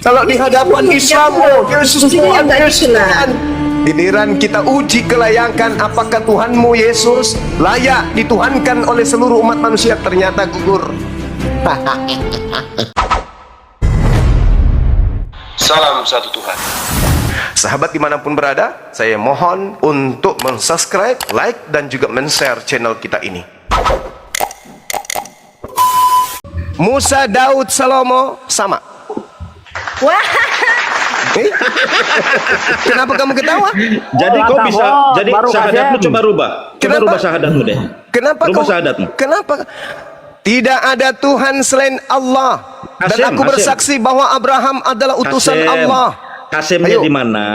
Kalau di hadapan Islam, Yesus Tuhan, Yesus Tuhan. Giliran kita uji kelayakan apakah Tuhanmu Yesus layak dituhankan oleh seluruh umat manusia, ternyata gugur. Salam satu Tuhan. Sahabat dimanapun berada, saya mohon untuk subscribe, like, dan juga share channel kita ini. Musa, Daud, Salomo sama. Wah. Kenapa kamu ketawa? Jadi kau bisa, jadi syahadatmu coba rubah. Coba Kenapa? rubah syahadatmu deh. Kenapa Rubah kau? syahadatmu. Kenapa? Tidak ada Tuhan selain Allah. Dan Hasyim, aku bersaksi bahwa Abraham adalah utusan Hasyim. Allah. Hasyimnya Ayo. di mana?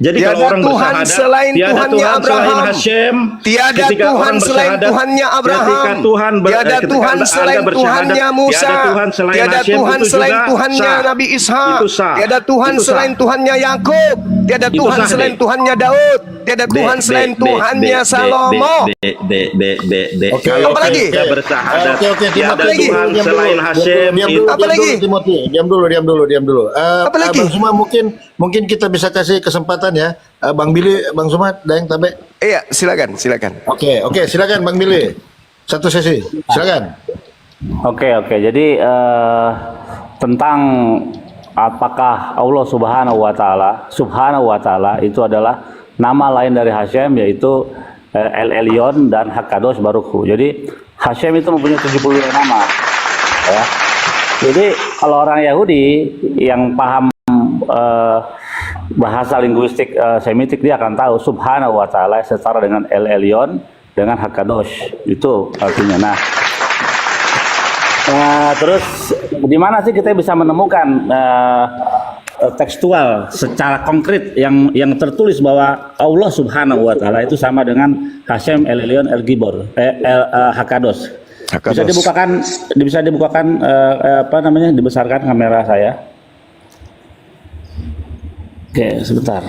Jadi Tiada kalau orang Tuhan bersyahadat, selain tiada Tuhannya Tuhan selain Abraham. Hasyim. Tiada Ketika Tuhan orang selain bersyahadat, Tuhannya Abraham. ketika Tuhan Tiada ketika Tuhan Anda selain bersyahadat, Tuhannya Musa. tiada Tuhan selain Tiada Hasyim, Tuhan itu selain juga Tuhannya sah. Nabi Ishak. Itu sah. Tiada Tuhan Itu sah. selain Tuhannya Yakub. Tiada Itu Tuhan sah, selain Dek. Tuhannya Daud. Tiada Tuhan selain Tuhannya Salomo. Oke, Apa lagi? Kita bersyahadat. Oke, Tiada Timothy. Tuhan Diam selain dulu, Hasyim. diam dulu, Apa lagi? Timothy, diam dulu. Apa lagi? Bang Suma, mungkin kita bisa kasih kesempatan ya. Bang Billy, Bang Suma, Dayang Tabe. Iya, silakan. Oke, silakan Bang Billy. Satu sesi, silakan. Oke. Jadi tentang apakah Allah Subhanahu wa Ta'ala itu adalah nama lain dari Hasyim, yaitu El Elyon dan Hakadosh Baruch. Jadi Hasyim itu mempunyai 72 nama. Ya. Jadi kalau orang Yahudi yang paham bahasa linguistik Semitik, dia akan tahu Subhanahu wa Ta'ala setara dengan El Elyon dengan Hakadosh, itu artinya. Terus di mana sih kita bisa menemukan tekstual secara konkret yang tertulis bahwa Allah Subhanahu wa Ta'ala itu sama dengan Hasyim, El Elyon, El Gibor, Hakadosh. Bisa dibukakan dibesarkan kamera saya. Oke, sebentar.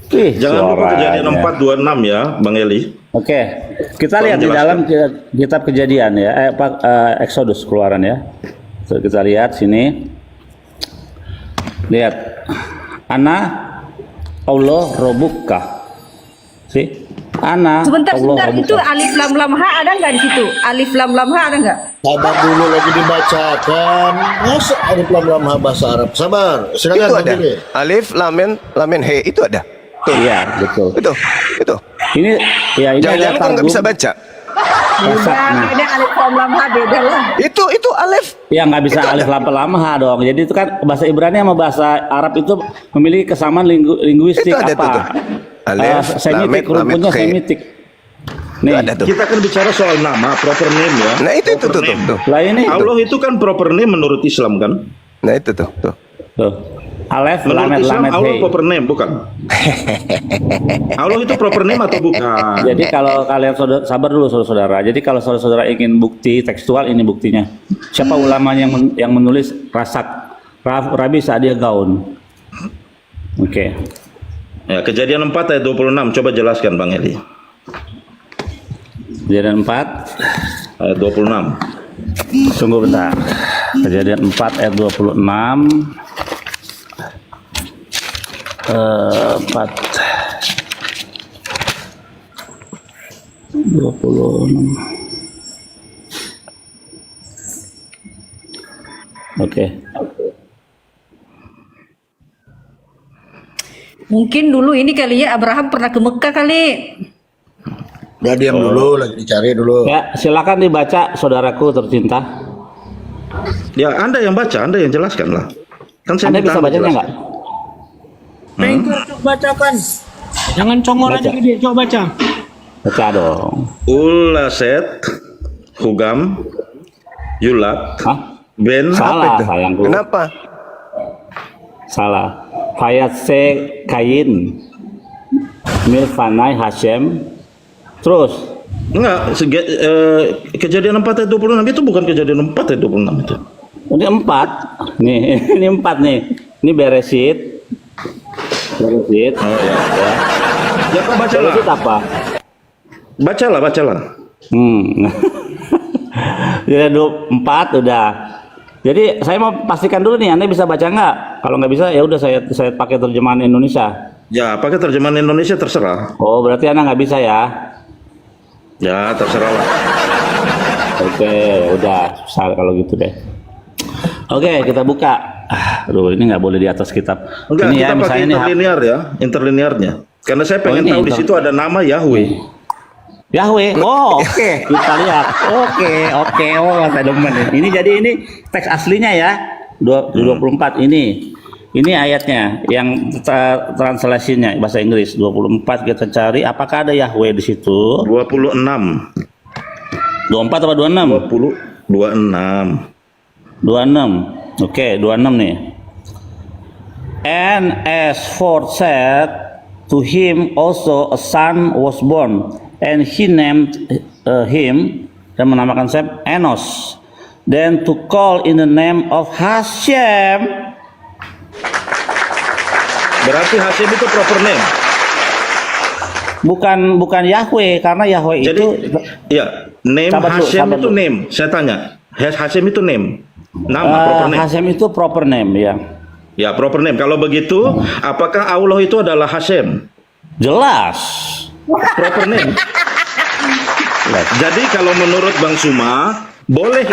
Jangan lupa Kejadian suaranya. 4:26 ya, Bang Eli. Oke, kita lihat di dalam kitab Kejadian ya, Exodus Keluaran ya. So, kita lihat sini. Lihat, Ana Allah Robuka. Sih, Ana Sebentar, Allah itu alif lam lam ha ada nggak di situ? Alif lam lam ha ada nggak? Sabar dulu lagi dibacakan. Masa ada pelan bahasa Arab? Sabar, silakan Itu Bang ada. Billy. Alif, lamen, he, itu ada. Tuh. Iya, betul. Itu. Ini ya ini Jangan-jangan adalah kamu nggak bisa baca. Ada alif lam lam ha beda lah. Itu alif. Ya nggak bisa alif lam lama dong. Jadi itu kan bahasa Ibrani sama bahasa Arab itu memiliki kesamaan linguistik Itu ada apa? tuh. Alif, Semitik, lamet, rumputnya he. Semitik. Itu Nih, ada tuh. Kita kan bicara soal nama, proper name ya. Nah itu Proper tuh. name. lah ini Allah itu kan proper name menurut Islam kan? Nah itu tuh. tuh. Alef, Menurut lamet, Islam lamet, Allah he. proper name bukan? Allah itu proper name atau bukan? Jadi kalau kalian sabar dulu saudara-saudara. Jadi kalau saudara-saudara ingin bukti tekstual, ini buktinya. Siapa ulamanya yang menulis Rasak? Rabi Sa'dia Gaun. Oke. Ya, Kejadian 4 ayat 26 coba jelaskan Bang Eli. Kejadian 4. Ayat 26. Tunggu bentar. Kejadian 4 ayat 26. 4 26. Oke. Mungkin dulu ini kali ya Abraham pernah ke Mekah kali. Udah diam dulu, lagi dicari dulu. Ya, silakan dibaca saudaraku tercinta. Ya, Anda yang baca, Anda yang jelaskan lah. Kan saya Anda minta bisa Anda bacanya jelaskan. nggak? Bacakan. Jangan congol aja Baca. gede, coba baca. Baca dong. Ulaset Hugam Yulat Hah? Ben Salah, itu? sayangku. Kenapa? Salah. Fayatse Kain Milfanai Hasyim. Terus Enggak, Kejadian 4 ayat 26 itu bukan Kejadian 4 ayat 26 itu. ini 4. Nih, ini 4 nih. Ini Beresit. Beresit. Oh ya. Ya. Ya kau bacalah. Beresit apa? Bacalah. Hmm. Jadi 24 udah. Jadi saya mau pastikan dulu nih, Anda bisa baca nggak? Kalau nggak bisa ya udah saya pakai terjemahan Indonesia. Ya, pakai terjemahan Indonesia terserah. Oh, berarti Anda nggak bisa ya? Ya, terserah lah. Oke, udah susah kalau gitu deh. Oke, kita buka. Aduh, ini nggak boleh di atas kitab. Enggak, Ini kita pakai misalnya nih, interlinear ya, interlinearnya. Karena saya pengen ini tahu di situ ada nama Yahweh. Yahweh. Oh, oke. Kita lihat. Oke. Oh, saya demen nih. Ini jadi ini teks aslinya ya. 24 ini. Ini ayatnya yang translasinya bahasa Inggris 24 kita cari apakah ada Yahweh di situ? 26. 24 apa 26? 26. 26. Oke, 26 nih. And as for said, to him also a son was born, and he named him, dan menamakan saya Enos. Then to call in the name of Hashem. Berarti Hashem itu proper name. Bukan Yahweh, karena Yahweh Jadi, itu ya, name Sabar dulu, Hashem sabar itu dulu. name. Saya tanya, Hashem itu name. Nama proper name. Hashem itu proper name ya. Ya, proper name. Kalau begitu, apakah Allah itu adalah Hashem? Jelas. Proper name. Jadi kalau menurut Bang Suma, boleh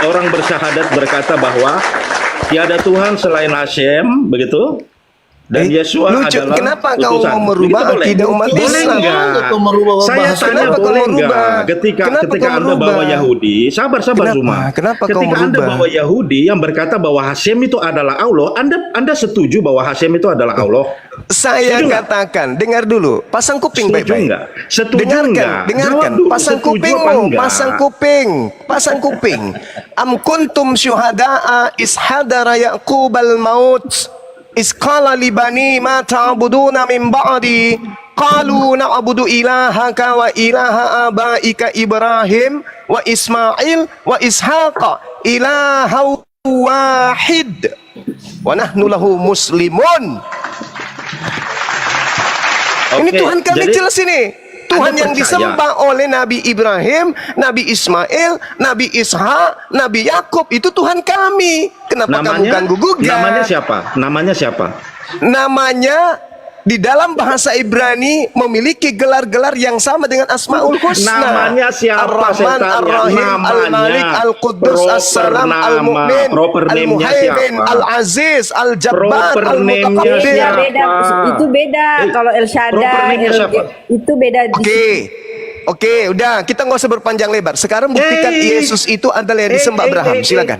orang bersyahadat berkata bahwa tiada Tuhan selain Hashem, begitu? Dan Yesua lucu, adalah kenapa kau utusan. mau merubah Begitu boleh? akidah umat Boleh Islam? enggak? Kau merubah Saya bahasa. tanya Kenapa kau boleh merubah? enggak ketika Kenapa ketika kau Anda bawa merubah? Yahudi, sabar Kenapa? Zuma. Kenapa kau Ketika Anda merubah? bawa Yahudi yang berkata bahwa Hashem itu adalah Allah, Anda setuju bahwa Hashem itu adalah Allah? Saya Setuju nggak? katakan, dengar dulu, pasang kuping Setuju baik-baik. nggak? Setuju Dengarkan, nggak? Jawab dengarkan, dulu, pasang setuju apa kupingmu, enggak? pasang kuping. Am kuntum syuhada'a is hadara Yaqubal maut is qala li bani ma ta'buduna min ba'di qalu na'budu ilahaka wa ilaha abaika Ibrahim wa Ismail wa Ishaqa ilaha wahid wa nahnu lahu muslimun. Ini Oke, Tuhan kami jadi jelas ini. Tuhan Anda yang percaya? disembah oleh Nabi Ibrahim, Nabi Ismail, Nabi Ishak, Nabi Yakub itu Tuhan kami. Kenapa kamu ganggu gugat? Namanya siapa? Namanya siapa? Namanya di dalam bahasa Ibrani memiliki gelar-gelar yang sama dengan Asmaul Husna. Namanya siapa? Ar-Rahman, Saya tanya. Ar-Rahim, Namanya. Al-Malik, Al-Quddus, Proper As-Salam, nama. Al-Mu'min, Proper name-nya Al-Muhaimin, siapa? Al-Aziz, Al-Jabbar, Proper name-nya Al-Mutakabbir. siapa? Beda, itu beda. Kalau El proper Shaddai, name-nya siapa? itu beda. Oke, udah kita nggak usah berpanjang lebar. Sekarang buktikan Yesus itu adalah yang disembah Abraham. Silakan.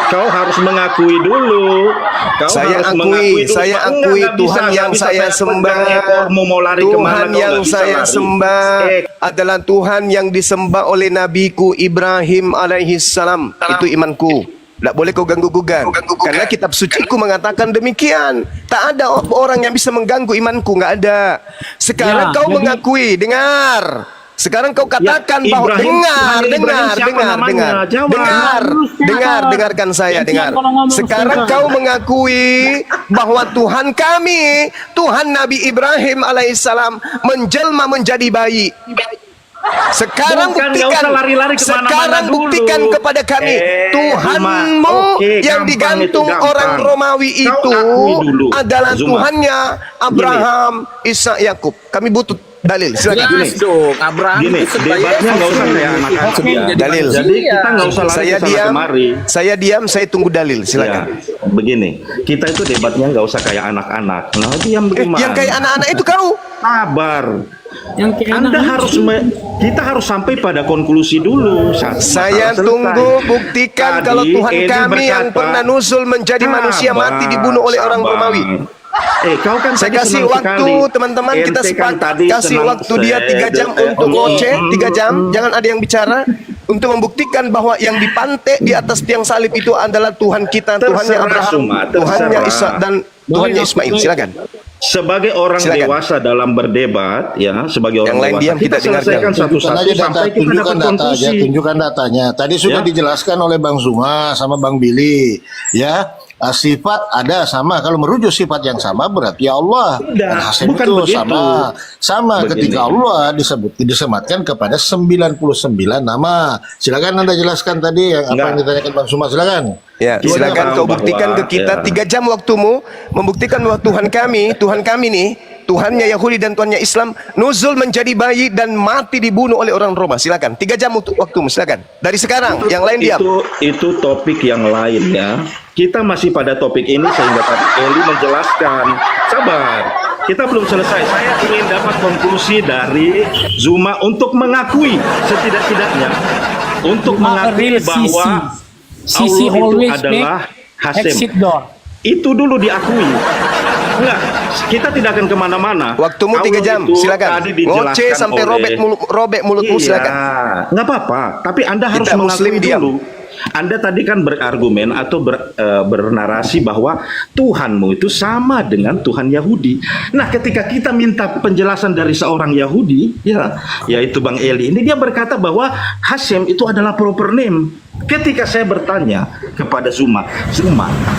Kau harus mengakui dulu. Kau Saya harus akui, mengakui dulu. saya Enggak, akui enggak Tuhan bisa, yang enggak bisa saya pegang sembah. ekormu mau lari kemana, Tuhan kau yang enggak bisa saya lari. sembah adalah Tuhan yang disembah oleh nabiku Ibrahim alaihissalam. Itu imanku. Tidak boleh kau ganggu gugat. Karena kitab suciku mengatakan demikian. Tak ada orang yang bisa mengganggu imanku. Nggak ada. Sekarang Ya, kau jadi- mengakui. Dengar. Sekarang kau katakan Ya, bahwa Ibrahim, Tuhan Ibrahim siapa namanya? Jawab. dengarkan saya, Gantian dengar. kalau ngomong, Sekarang Ustaz. kau mengakui bahwa Tuhan kami, Tuhan Nabi Ibrahim alaihissalam menjelma menjadi bayi. Sekarang Bukan, nggak buktikan, usah lari-lari kemana-mana sekarang dulu. buktikan kepada kami Tuhanmu Zuma. Oke, yang gampang digantung itu, gampang. orang Romawi Kau itu akui dulu, adalah Zuma. Tuhannya Abraham, Ishak, Yakub. Kami butuh dalil. Silakan. Jelas dong, Abraham Gini, itu sebaya debatnya nggak usah kayak anak-anak Oke, ya. Dalil. Jadi kita nggak usah lari Saya kesana diam, kemari. saya tunggu dalil. Silakan. Ya, begini, kita itu debatnya nggak usah kayak anak-anak. Nah, diam bagaimana? Yang kayak anak-anak itu kau. Sabar. Yang kayak Anda anak harus kita harus sampai pada konklusi dulu. Saya Masalah tunggu selesai. buktikan Tadi kalau Tuhan Edi kami yang berkata, pernah nuzul menjadi manusia mati dibunuh oleh orang sabar. Romawi. Kau kan Saya tadi kasih senang waktu sekali. teman-teman, kita Ente kan sepakat tadi kasih senang waktu dia 3 jam untuk ngoceh, 3 jam, jangan ada yang bicara untuk membuktikan bahwa yang dipantek di atas tiang salib itu adalah Tuhan kita, Tuhannya Terserah, Abraham, Suma, Tuhannya terserah. Ishak dan Tuhannya Ismail. Silakan. Sebagai orang Silakan. dewasa dalam berdebat, ya, sebagai orang Yang lain dewasa, diam, kita selesaikan dengarkan. Tunjukkan satu-satu aja data, sampai kita tunjukkan dapat data aja, konklusi. tunjukkan datanya. Tadi sudah Ya. dijelaskan oleh Bang Zuma sama Bang Billy, ya. sifat ada sama. Kalau merujuk sifat yang sama berarti ya Allah. Tidak, Dan Hasem bukan itu begitu. sama Begini. ketika Allah disematkan kepada 99 nama. Silakan Anda jelaskan tadi yang apa Enggak. yang ditanyakan Bang Suma, silakan. Ya, Kita silakan tahu kau buktikan bahwa, ke kita ya. 3 jam waktumu membuktikan bahwa Tuhan kami nih, Tuhannya Yahudi dan Tuhannya Islam nuzul menjadi bayi dan mati dibunuh oleh orang Roma. Silakan. 3 jam untuk waktumu, silakan. Dari sekarang, yang lain diam. Itu topik yang lain ya. Kita masih pada topik ini sehingga tadi Eli menjelaskan. Sabar, kita belum selesai. Saya ingin dapat konklusi dari Zuma untuk mengakui setidak-tidaknya untuk mengakui Real bahwa Sisi Allah itu always adalah make Hasem. exit door. Itu dulu diakui. Enggak, kita tidak akan kemana-mana. Waktumu 3 jam, itu silakan. tadi dijelaskan Ngoceh sampai oleh- robek mulutmu, Iya, silakan. nggak apa-apa. Tapi Anda harus Kita Muslim mengakui diam. dulu. Anda tadi kan berargumen atau bernarasi bahwa Tuhanmu itu sama dengan Tuhan Yahudi. Nah, ketika kita minta penjelasan dari seorang Yahudi, ya, yaitu Bang Eli, ini dia berkata bahwa Hasem itu adalah proper name. Ketika saya bertanya kepada Zuma,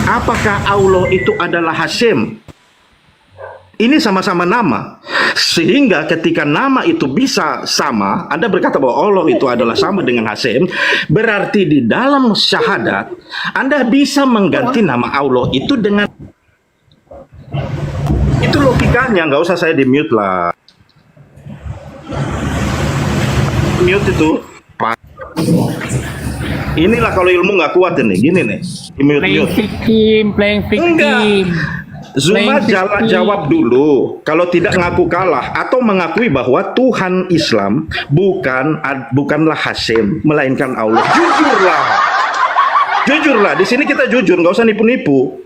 apakah Allah itu adalah Hasem? Ini sama-sama nama. Sehingga ketika nama itu bisa sama, Anda berkata bahwa Allah itu adalah sama dengan Hasem, berarti di dalam syahadat Anda bisa mengganti nama Allah itu dengan itu logikanya, nggak usah saya di-mute lah. Mute itu Pak. Inilah kalau ilmu nggak kuat ini, gini nih, Playing di-mute. playing victim. Zuma Playing jawab dulu. Kalau tidak ngaku kalah atau mengakui bahwa Tuhan Islam bukanlah Hasem, melainkan Allah. Jujurlah. Di sini kita jujur, nggak usah nipu-nipu.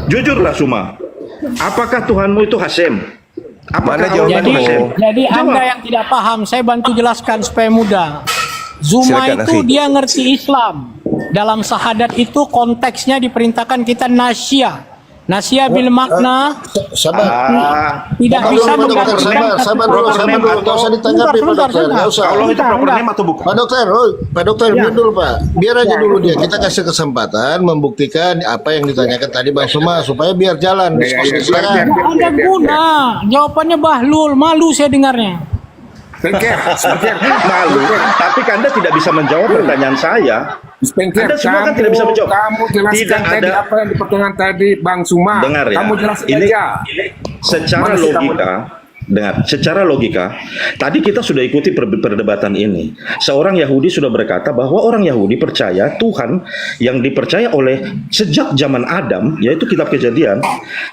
Jujurlah Zuma. Apakah Tuhanmu itu Hasem? Apakah Mana Allah jawabanmu? itu Hasem? Jadi Jawab. Anda yang tidak paham, saya bantu jelaskan supaya mudah. Zuma Silakan, itu akhi. dia ngerti Islam. Dalam syahadat itu konteksnya diperintahkan kita nasya. Nasya bil makna Sabar. tidak Sabar bisa dulu, Pak Dokter. menggantikan Sabar dulu. Nggak usah ditanggapi Pak Dokter. Nggak usah. Allah itu proper Enggak. name atau bukan? Pak Dokter, biar dulu Pak. Biar aja dulu dia. Kita kasih kesempatan membuktikan apa yang ditanyakan tadi Bang Suma supaya biar jalan diskusi. Silakan. Nggak ada guna. Jawabannya bahlul, malu saya dengarnya. Malu. Tapi Anda tidak bisa menjawab pertanyaan saya. Anda semua kan tidak bisa menjawab. Kamu jelaskan Tidak tadi ada. apa yang di pertengahan tadi, Bang Suma. Dengar ya. Kamu jelaskan Ini aja. secara Mana sih kamu? logika. Dengar, secara logika, tadi kita sudah ikuti perdebatan ini. Seorang Yahudi sudah berkata bahwa orang Yahudi percaya Tuhan yang dipercaya oleh sejak zaman Adam, yaitu kitab Kejadian.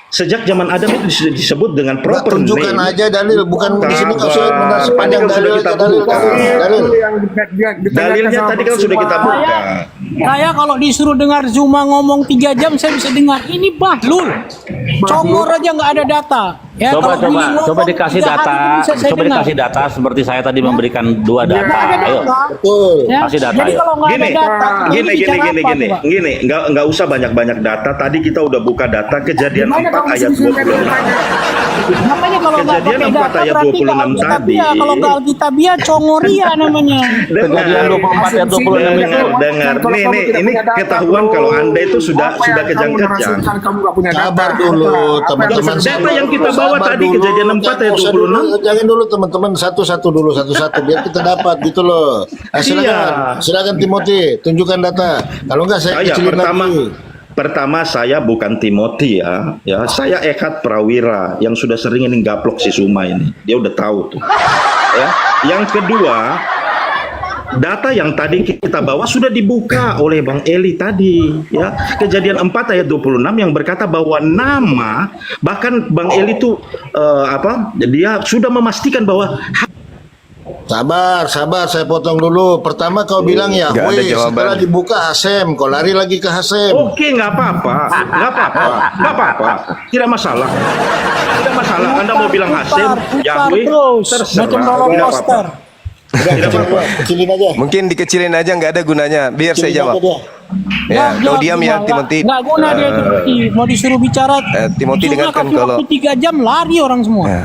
Sejak zaman Adam itu disebut dengan Nggak, proper tunjukkan name. aja dalil, bukan di sini kau saya benar Tadi sepanjang kan sudah dalil kita aja, dalil. buka. Dalil. Dalilnya tadi kan sudah kita buka. Saya kalau disuruh dengar Zuma ngomong 3 jam saya bisa dengar. Ini bahlul. Congor aja nggak ada data. Ya, kalau Billy ngomong coba dikasih 3 hari data, bisa saya coba dengar. dikasih data seperti saya tadi memberikan 2 data. Nggak ada Ayo. data. Betul. Ya, Kasih data, jadi ayo. kalau nggak ada data, Gini, gini. nggak usah banyak data. Tadi kita udah buka data Kejadian 4 ayat 26. Makanya kalau nggak Kejadian pakai 4 data ayat berarti 26 nggak tadi. Alkitabiah. Kalau nggak Alkitabiah, Congoria namanya. Kejadian 24 ayat 26 itu. Dengar, ini ketahuan kalau Anda itu sudah kejang-kejang. Sabar dulu, teman-teman. Data yang kita bawa Sabar tadi, dulu. Kejadian 4 ayat Jangan usah 26. dulu, Jangan dulu teman-teman, satu-satu dulu, satu-satu biar kita dapat gitu loh. Silakan, silakan Timothy, tunjukkan data. Kalau enggak saya kecilin lagi. Pertama saya bukan Timothy ya. Saya Ekat Prawira yang sudah sering ini gaplok si Suma ini. Dia udah tahu tuh. Ya. Yang kedua, data yang tadi kita bawa sudah dibuka oleh Bang Eli tadi ya. Kejadian 4 ayat 26 yang berkata bahwa nama, bahkan Bang Eli tuh dia sudah memastikan bahwa Sabar, saya potong dulu. Pertama kau bilang nggak ada Yahweh, jawaban. setelah dibuka Hasem, kau lari lagi ke Hasem. oke, nggak apa-apa, tidak masalah. Anda mau bilang Hasem, Yahweh, terus terserah, macam roller tidak apa-apa. coaster. Tidak apa-apa. Kecilin aja. Mungkin dikecilin aja, nggak ada gunanya. Biar saya Kecilin jawab. aja dia. Ya, kau diam ya, Timothy. Nggak guna dia Timothy. Mau disuruh bicara. Timothy Zuma dengarkan kasih kalau- waktu 3 jam lari orang semua. Ya.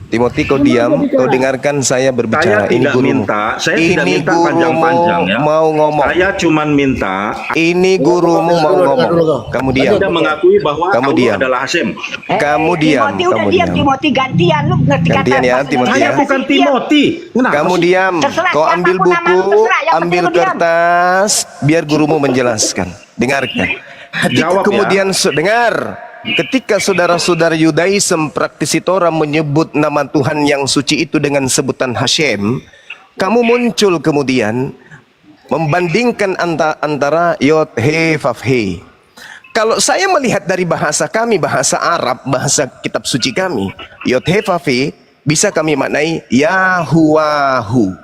Timothy, kau diam, kau dengarkan saya berbicara. Saya Ini tidak gurumu. minta, saya tidak Ini minta gurumu panjang-panjang ya. mau ngomong. Saya cuman minta Ini gurumu mau ngomong. Kamu diam. Anda mengakui bahwa Kamu Allah diam. adalah Hasem. Kamu diam. Timothy udah Kamu diam, diam. Timothy gantian lu ngerti kata. Gantian ya, bahasa Timothy Saya ya. Indonesia. bukan Timothy. Kenapa Kamu sih? diam. Terserah, Kau ambil siapapun namamu, buku, terserah. Yang ambil penting lu diam. kertas, biar gurumu menjelaskan. Dengarkan. Ketika Jawab ya. kemudian dengar. Ketika saudara-saudara Yudaism praktisi Torah menyebut nama Tuhan yang suci itu dengan sebutan Hashem, kamu muncul kemudian membandingkan antara Yod, He, Vav, He. Kalau saya melihat dari bahasa kami, bahasa Arab, bahasa kitab suci kami, Yod, He, Vav, He, bisa kami maknai Yahuwahu.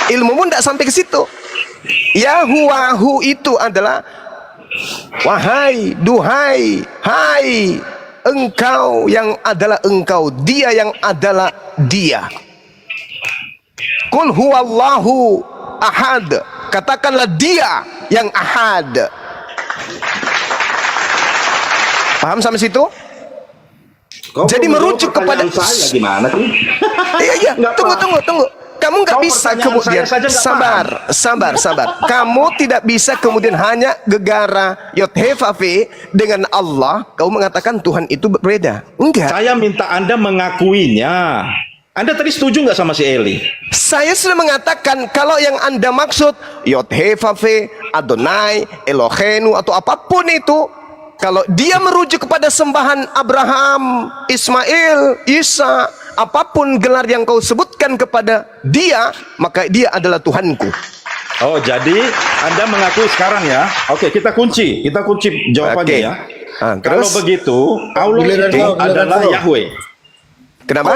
Ilmumu tidak sampai ke situ. Yahuwahu itu adalah wahai, duhai, hai, engkau yang adalah engkau, dia yang adalah dia. Qul huwallahu ahad. Katakanlah dia yang ahad. Paham sampai situ? Jadi merujuk kepada saya gimana sih? Iya, Nggak tunggu. Kamu nggak Kau bisa pertanyaan kemudian saya saja nggak sabar. Kamu tidak bisa kemudian hanya gegara Yod He Vav He dengan Allah. Kau mengatakan Tuhan itu berbeda. Enggak. Saya minta Anda mengakuinya. Anda tadi setuju nggak sama si Eli? Saya sudah mengatakan kalau yang Anda maksud Yod He Vav He, Adonai, Elohenu atau apapun itu, kalau dia merujuk kepada sembahan Abraham, Ismail, Isa, apapun gelar yang kau sebutkan kepada dia, maka dia adalah Tuhanku. Oh, jadi Anda mengakui sekarang ya? Oke, kita kunci jawabannya Oke. ya. Terus? Kalau begitu, Allah Giliran itu kau, giliran adalah kau. Yahweh. Kenapa?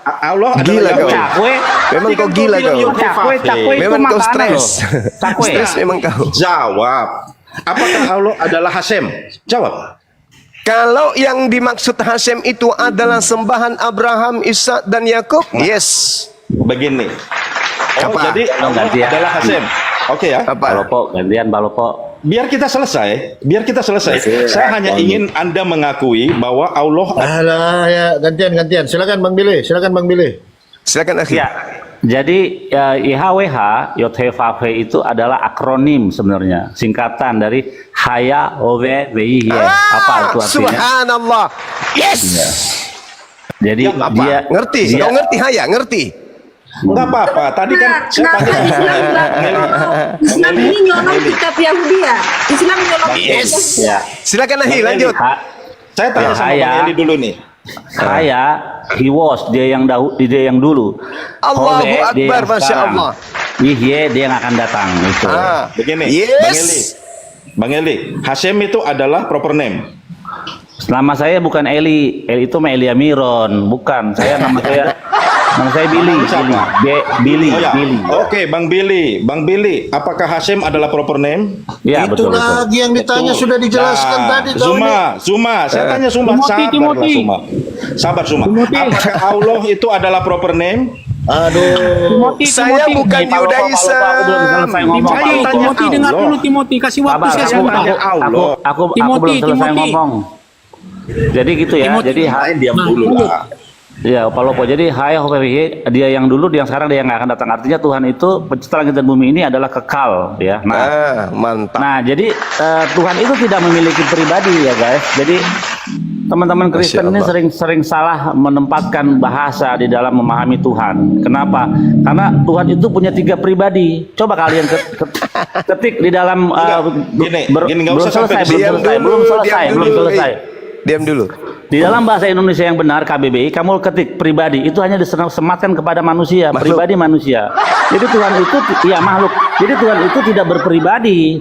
Allah Gila adalah kau. Yahweh. Cakwe. Memang kau gila kau. Cakwe itu Memang kau makanan stres. loh. Cakwe. Stres memang kau. Jawab. Apakah Allah adalah Hasem? Jawab. Kalau yang dimaksud Hasem itu adalah sembahan Abraham, Isa dan Yakub, yes. Begini. Oh, Apa? jadi Allah gantian. adalah Hasem. Oke ya. Apa? Balopo, gantian Balopo. Biar kita selesai. Saya hanya ingin Anda mengakui bahwa Allah Alah ya, gantian. Silakan Bang Billy. Silakan akhir. Ya, jadi IHWH, Yod He Vav He itu adalah akronim sebenarnya, singkatan dari Haya Ove Wei Hye. Apa itu artinya? Subhanallah. Yes. Jadi Ya, apa? dia Ngerti? dia- Kau ngerti Haya? Ngerti? nggak apa-apa. Tadi kan saya Kenapa tanya. Islam ini nyolong kitab Yahudi ya? Islam nyolong kitab Yes. Yahudi. Ya, Silakan akhir lanjut. Saya tanya sama Saya- Bang Eli dulu nih. Haya, he was dia yang dulu. Allahu Hove, dia Akbar, yang Masya sekarang. Allah. Yihye, dia yang akan datang itu. Begini, Yes. Bang Eli, Hasem itu adalah proper name. Nama saya bukan Eli itu mah Elia Miron, bukan. Nama saya Billy. Billy. Oh ya. Billy. Oke, Bang Billy, apakah Hasem adalah proper name? Ya, Itu betul. lagi yang ditanya sudah dijelaskan tadi. tahu ini. Zuma, saya tanya Zuma. Timothy. Sabar Zuma. Timothy. Apakah Allah itu adalah proper name? Aduh. Saya bukan Nih, Pak Lopo, Yudaism. aku belum selesai ngomong. Saya Timothy, tanya Timothy dengar Allah. dulu Timothy, kasih waktu Sabar, saya aku, sebentar. tanya Allah. aku Timothy, belum selesai Timothy. ngomong. Jadi gitu ya. Timothy. Jadi Diam dulu lah. ya Pak Lopo. Jadi Haya Hove dia yang dulu, dia yang sekarang, dia yang nggak akan datang. Artinya Tuhan itu pencipta langit dan bumi ini adalah kekal ya. Mantap. Nah, jadi Tuhan itu tidak memiliki pribadi ya guys. Jadi teman-teman Kristen ini Allah. sering salah menempatkan bahasa di dalam memahami Tuhan. Kenapa? Karena Tuhan itu punya 3 pribadi. Coba kalian ketik di dalam Gini, nggak belum usah sampai selesai, di belum situ. selesai. Diam dulu. Di dalam bahasa Indonesia yang benar KBBI, kamu ketik pribadi itu hanya disematkan kepada manusia, Makhluk. pribadi manusia. Jadi Tuhan itu ya makhluk. Jadi Tuhan itu tidak berpribadi.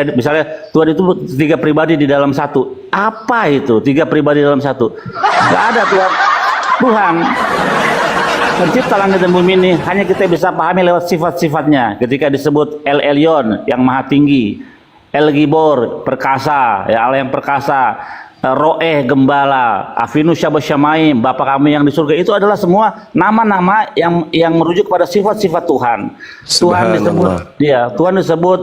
Misalnya Tuhan itu 3 pribadi di dalam satu. Apa itu 3 pribadi dalam satu? Gak ada Tuhan pencipta langit dan bumi ini hanya kita bisa pahami lewat sifat-sifatnya. Ketika disebut El Elyon yang maha tinggi, El Gibor perkasa, ya Allah yang perkasa, Roeh gembala, Afinu Syabasyamaim, Bapa kami yang di surga, itu adalah semua nama-nama yang merujuk pada sifat-sifat Tuhan. Tuhan disebut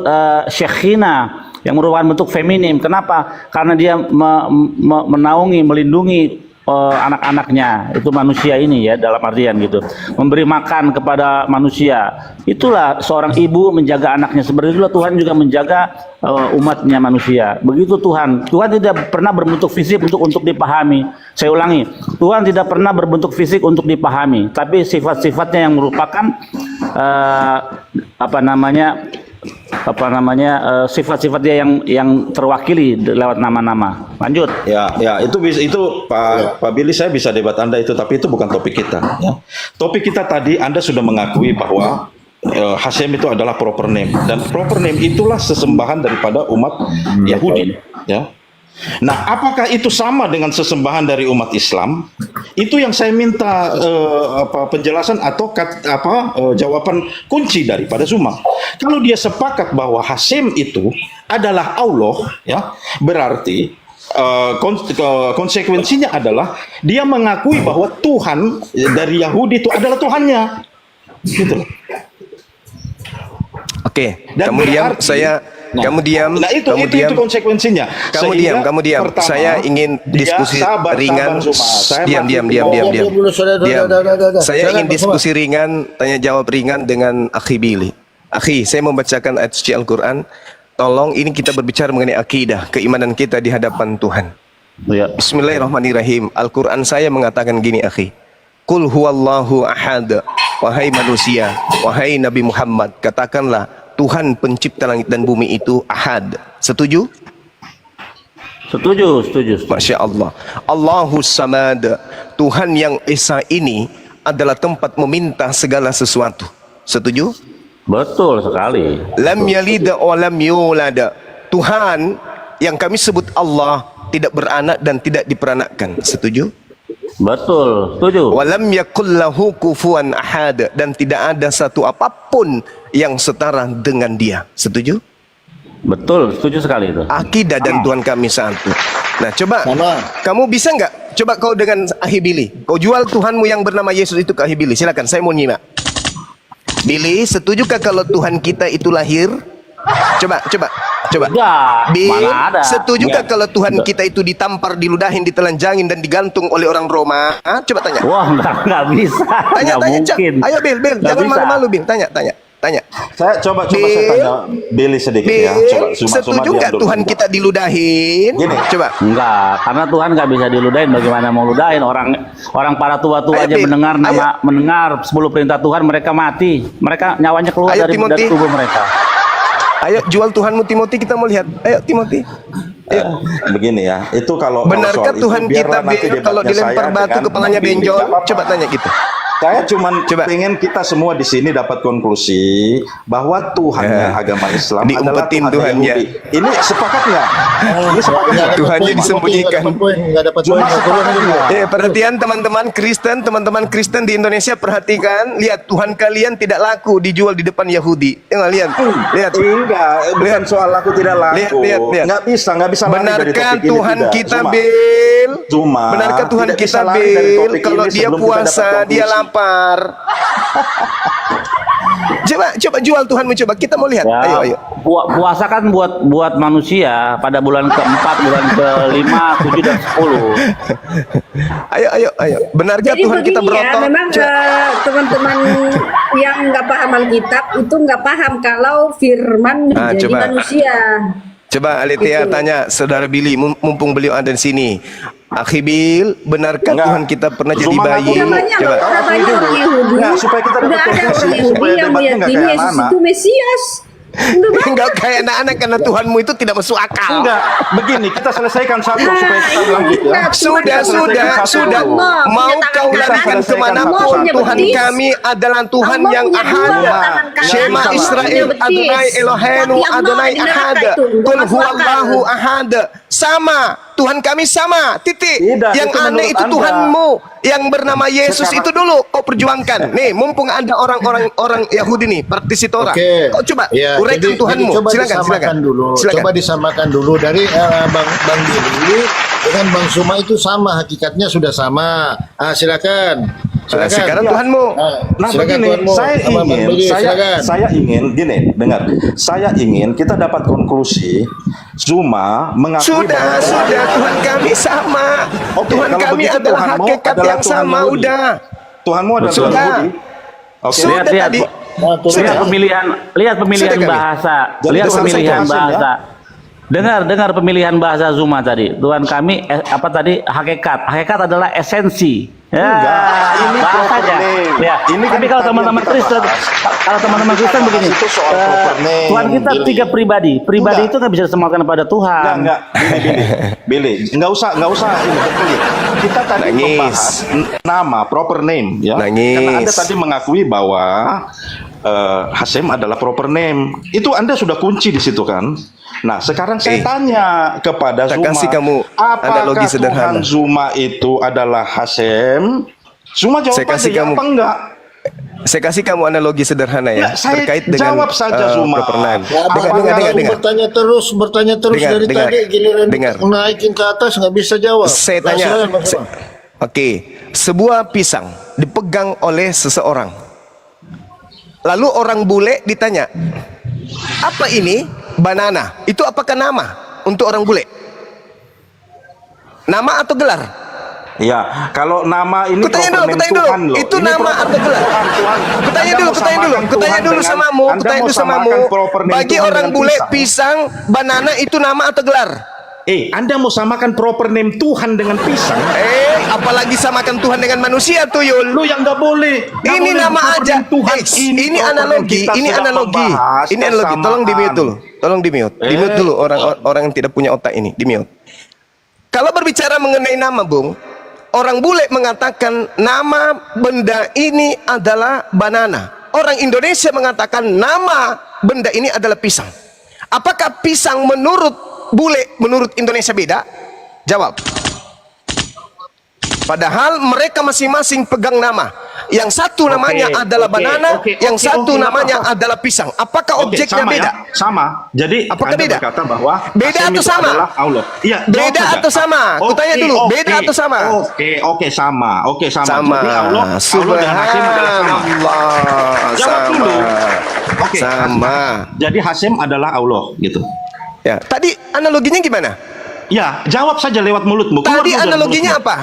Syekhina yang merupakan bentuk feminim. Kenapa? Karena dia menaungi, melindungi anak-anaknya, itu manusia ini ya, dalam artian gitu, memberi makan kepada manusia. Itulah seorang ibu menjaga anaknya, seperti itulah Tuhan juga menjaga umatnya manusia. Begitu Tuhan tidak pernah berbentuk fisik untuk dipahami. Saya ulangi, Tuhan tidak pernah berbentuk fisik untuk dipahami, tapi sifat-sifatnya yang merupakan sifat-sifat dia yang terwakili lewat nama-nama. Lanjut. Ya, itu Pak Billy, saya bisa debat Anda itu, tapi itu bukan topik kita. Ya. Topik kita tadi Anda sudah mengakui bahwa Hashem itu adalah proper name, dan proper name itulah sesembahan daripada umat Yahudi. Ya. Nah, apakah itu sama dengan sesembahan dari umat Islam? Itu yang saya minta penjelasan atau jawaban kunci daripada Zuma. Kalau dia sepakat bahwa Hashem itu adalah Allah, ya, berarti konsekuensinya adalah dia mengakui bahwa Tuhan dari Yahudi itu adalah Tuhannya. Gitu. Oke, Dan kamu diam, berarti- kamu diam, Nah, itu konsekuensinya. kamu Sehingga diam. pertama, Saya ingin diskusi ringan. Zuma. Saya Diam. masih- Dulu, saudara. Diam. Saya Silakan, ingin Pak diskusi ringan, tanya jawab ringan dengan Akhi Billy. Akhi, saya membacakan ayat suci Al-Quran. Tolong, ini kita berbicara mengenai akidah, keimanan kita di hadapan Tuhan. Ya. Bismillahirrahmanirrahim. Al-Quran saya mengatakan gini, Akhi. Qul huwallahu ahad. Wahai manusia, wahai Nabi Muhammad, katakanlah Tuhan pencipta langit dan bumi itu ahad. Setuju? Setuju. Masya Allah. Allahus samad. Tuhan yang Esa ini adalah tempat meminta segala sesuatu. Setuju? Betul sekali. Lam yalida wa lam yulada. Tuhan yang kami sebut Allah tidak beranak dan tidak diperanakkan. Setuju? Betul, setuju. Walam yakul lahu kufuwan ahad, dan tidak ada satu apapun yang setara dengan dia. Setuju? Betul, setuju sekali itu. Akidah dan Tuhan kami satu. Nah, coba Sama. kamu bisa nggak? Coba kau dengan Akhi Billy, kau jual Tuhanmu yang bernama Yesus itu ke Akhi Billy. Silakan, saya mau nyimak. Billy, setujukah kalau Tuhan kita itu lahir? Coba. Enggak, Bil, mana ada. setujukah Enggak. kalau Tuhan kita itu ditampar, diludahin, ditelanjangin dan digantung oleh orang Roma? Ah, coba tanya. Wah, enggak bisa. Tanya. Enggak mungkin. Ayo Bil, Enggak jangan bisa. malu-malu Bil. Tanya. Saya coba Bil, saya tanya Billy sedikit Bil, ya. Coba setuju diam nggak dulu Tuhan sebentar. kita diludahin? Gini. Coba. Enggak, karena Tuhan nggak bisa diludahin. Bagaimana mau ludahin orang para tua-tua Ayo, aja Bil. mendengar 10 perintah Tuhan, mereka mati. Mereka nyawanya keluar Ayo, dari Timothy. tubuh mereka. Ayo jual Tuhanmu Timothy, kita mau lihat. Ayo Timothy. Begini ya, itu kalau Benarkah soal Tuhan itu, kita biarlah nanti Bil, kalau debatnya dilempar saya batu dengan kepalanya Billy. benjol? Nggak apa-apa. Coba tanya gitu. Saya cuman Coba. pengen kita semua di sini dapat konklusi bahwa Tuhannya agama Islam adalah Diumpetin Tuhan Tuhannya. Yahudi. Ini sepakat nggak? Ini sepakat nggak? Tuhannya disembunyikan. Nggak dapat Cuma poin. sepakat nggak? Perhatian teman-teman Kristen di Indonesia, perhatikan, lihat Tuhan kalian tidak laku dijual di depan Yahudi. Lihat. Enggak, bukan soal laku tidak laku. Lihat. Nggak bisa lari dari Benarkah topik ini, Tuhan tidak. kita Cuma- Bil? Cuma Benarkah Tuhan tidak bisa kita lari dari Bil? topik Kalau ini dia sebelum kita puasa, dapat dia konklusi. lapar. Coba jual Tuhanmu, coba kita mau lihat. Ya, Ayo. puasa kan buat manusia pada bulan ke-4, bulan ke-5, 7 dan 10. Ayo. Benarkah Jadi Tuhan kita begini ya, berotot? memang teman-teman yang nggak paham Alkitab itu nggak paham kalau firman menjadi coba. manusia. Coba Aletia Gitu. tanya saudara Billy, mumpung beliau ada di sini. Akhi Bil, benarkah Enggak. Tuhan kita pernah jadi Zuma bayi? ngaku dulu. Namanya Coba. orang Yahudi. Nah, supaya kita dapat Nggak ada konklusi, orang Yahudi supaya yang debatnya nggak meyakini kayak Yesus anak-anak. itu Mesias. Udah banget. Enggak kayak anak-anak karena Tuhanmu itu tidak masuk akal. Enggak, begini kita selesaikan satu Nah, supaya kita lanjut ya. Sudah. Mau kau lakukan kemanapun, Tuhan kami adalah Tuhan Allah yang punya dua ahad. tangan kanan, Shema Allah Israel, punya betis. Adonai Elohenu, Tapi Allah Adonai di neraka ahad. itu, nggak Qul masuk huwallahu akal. ahad. Sama, Tuhan kami sama. Titik. Tidak, Yang itu aneh menurut itu Anda. Tuhanmu yang bernama Yesus Sekarang- itu dulu kau perjuangkan. Nih, mumpung ada orang Yahudi nih, praktisitora. Oke. Kau coba Ya, uraikan Tuhanmu. coba Silakan. Coba disamakan dulu dari Bang Billy dengan Bang Suma itu sama, hakikatnya sudah sama. Silakan. Sekarang Tuhanmu. Nah Silakan begini, Tuhanmu. saya Sama Bang ingin, Billy, silakan. saya ingin gini, dengar. Saya ingin kita dapat konklusi Zuma mengakui Sudah, Tuhan kami sama. Oke, Tuhan kalau kami begitu adalah Tuhanmu hakikat adalah yang Tuhan sama, Yahudi. udah. Tuhanmu adalah Tuhan Sudah. Yahudi. Oke. Sudah Lihat, tadi. Nah, tuh, Lihat Sudah. pemilihan Sudah kami. bahasa. Jadi Lihat Tuhan pemilihan satu Hashem, bahasa. Dengar pemilihan bahasa Zuma tadi. Tuhan kami apa tadi? Hakikat. Hakikat adalah esensi. Ya, Enggak, ini bahasanya. proper name. Ya. Ini kan Tapi kalau tadi teman-teman yang kita Kristen, bahas. kalau teman-teman Kristen begini, itu soal proper name, Tuhan kita Billy. 3 pribadi. Pribadi Enggak. itu nggak bisa disamakan pada Tuhan. Enggak. Billy. Enggak usah ini Billy. Kita tadi Nangis. membahas nama, proper name ya. Nangis. Karena Anda tadi mengakui bahwa Hashem adalah proper name. Itu Anda sudah kunci di situ kan? Nah, sekarang saya tanya kepada Tak Zuma, kasih kamu apakah analogi sederhana. Tuhan Zuma itu adalah Hashem? Zuma jawab Saya kasih aja, ya kamu- apa enggak? Saya kasih kamu analogi sederhana ya, Nggak, saya terkait dengan jawab saja, Zuma. proper name. Ya, Abang bertanya terus Dengar, dari dengar. tadi, giliran Dengar. naikin ke atas nggak bisa jawab. Saya Nah, tanya, silakan, Bang Suma. Oke, sebuah pisang dipegang oleh seseorang. Lalu orang bule ditanya, apa ini? Banana. Itu apakah nama untuk orang bule? Nama atau gelar? Ya, kalau nama ini Kutanya dulu, proper name kutanya dulu. Tuhan loh. Itu Ini nama proper atau name gelar? Tuhan. Kutanya Anda dulu, mau kutanya dulu, samakan kutanya Tuhan dulu dengan- samamu, Anda kutanya mau dulu samamu. samakan proper name Bagi Tuhan orang dengan bule, pisang, banana itu nama atau gelar? Anda mau samakan proper name Tuhan dengan pisang? Apalagi samakan Tuhan dengan manusia, Tuyul. Lu yang nggak boleh. Nggak Ini boleh nama proper aja. name Tuhan. Ini proper analogi, name kita ini sudah analogi. membahas Ini analogi. Tolong di mute dulu. Tolong di mute. Di mute dulu orang yang tidak punya otak ini, di mute. Kalau berbicara mengenai nama, Bung, orang bule mengatakan nama benda ini adalah banana. Orang Indonesia mengatakan nama benda ini adalah pisang. Apakah pisang menurut bule, menurut Indonesia beda? Jawab. Padahal mereka masing-masing pegang nama. Yang satu namanya adalah banana, yang satu namanya adalah pisang. Apakah objeknya sama beda? Ya, sama. Jadi Apakah Anda beda? berkata bahwa Beda Hashem atau itu sama? adalah Allah. Iya, Beda jawab saja. atau sama? Kutanya dulu, beda atau sama? Oke, sama. Oke, sama. Sama. Jadi Allah dan Hashem adalah sama. Subhanallah. Jawab Sama. dulu. Oke. Sama. Jadi Hashem adalah Allah gitu. Ya, tadi analoginya gimana? Ya, jawab saja lewat mulutmu. Keluar Tadi dulu dari analoginya mulutmu. apa?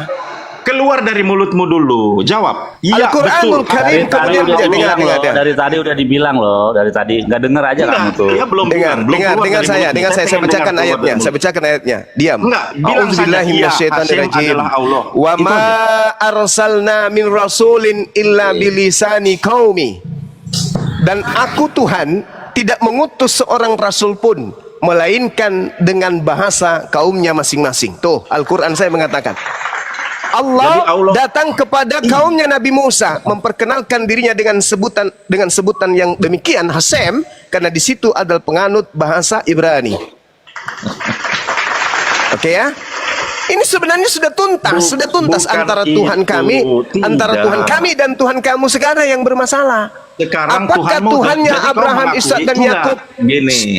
Keluar dari mulutmu dulu. Jawab. Iya, Al-Quranul betul. Karim. Dari tadi Kemudian udah dengar, dibilang dengar, loh. dengar. Dari tadi udah dibilang loh. Dari tadi nggak denger aja kamu tuh. Dia belum Dengar, belum dengar, keluar dengar dari saya, mulutmu. dengar saya pengen bacakan dengar keluar ayatnya. dari Saya mulutmu. bacakan ayatnya. Diam. Enggak, bilang saja, iya, Hashem adalah Allah. Wa Itu ma aja. arsalna min rasulin illa bilisani qaumi. Dan aku Tuhan tidak mengutus seorang rasul pun melainkan dengan bahasa kaumnya masing-masing. Tuh, Al-Qur'an saya mengatakan. Allah Jadi Allah- datang kepada kaumnya Nabi Musa memperkenalkan dirinya dengan sebutan yang demikian Hashem, karena di situ adalah penganut bahasa Ibrani. Oke ya? Ini sebenarnya sudah tuntas bukan antara Tuhan itu, kami, tidak. antara Tuhan kami dan Tuhan kamu sekarang yang bermasalah. Sekarang Apakah Tuhanmu Tuhannya jadi kau Abraham, mengakui, Ishak dan enggak. Yakub?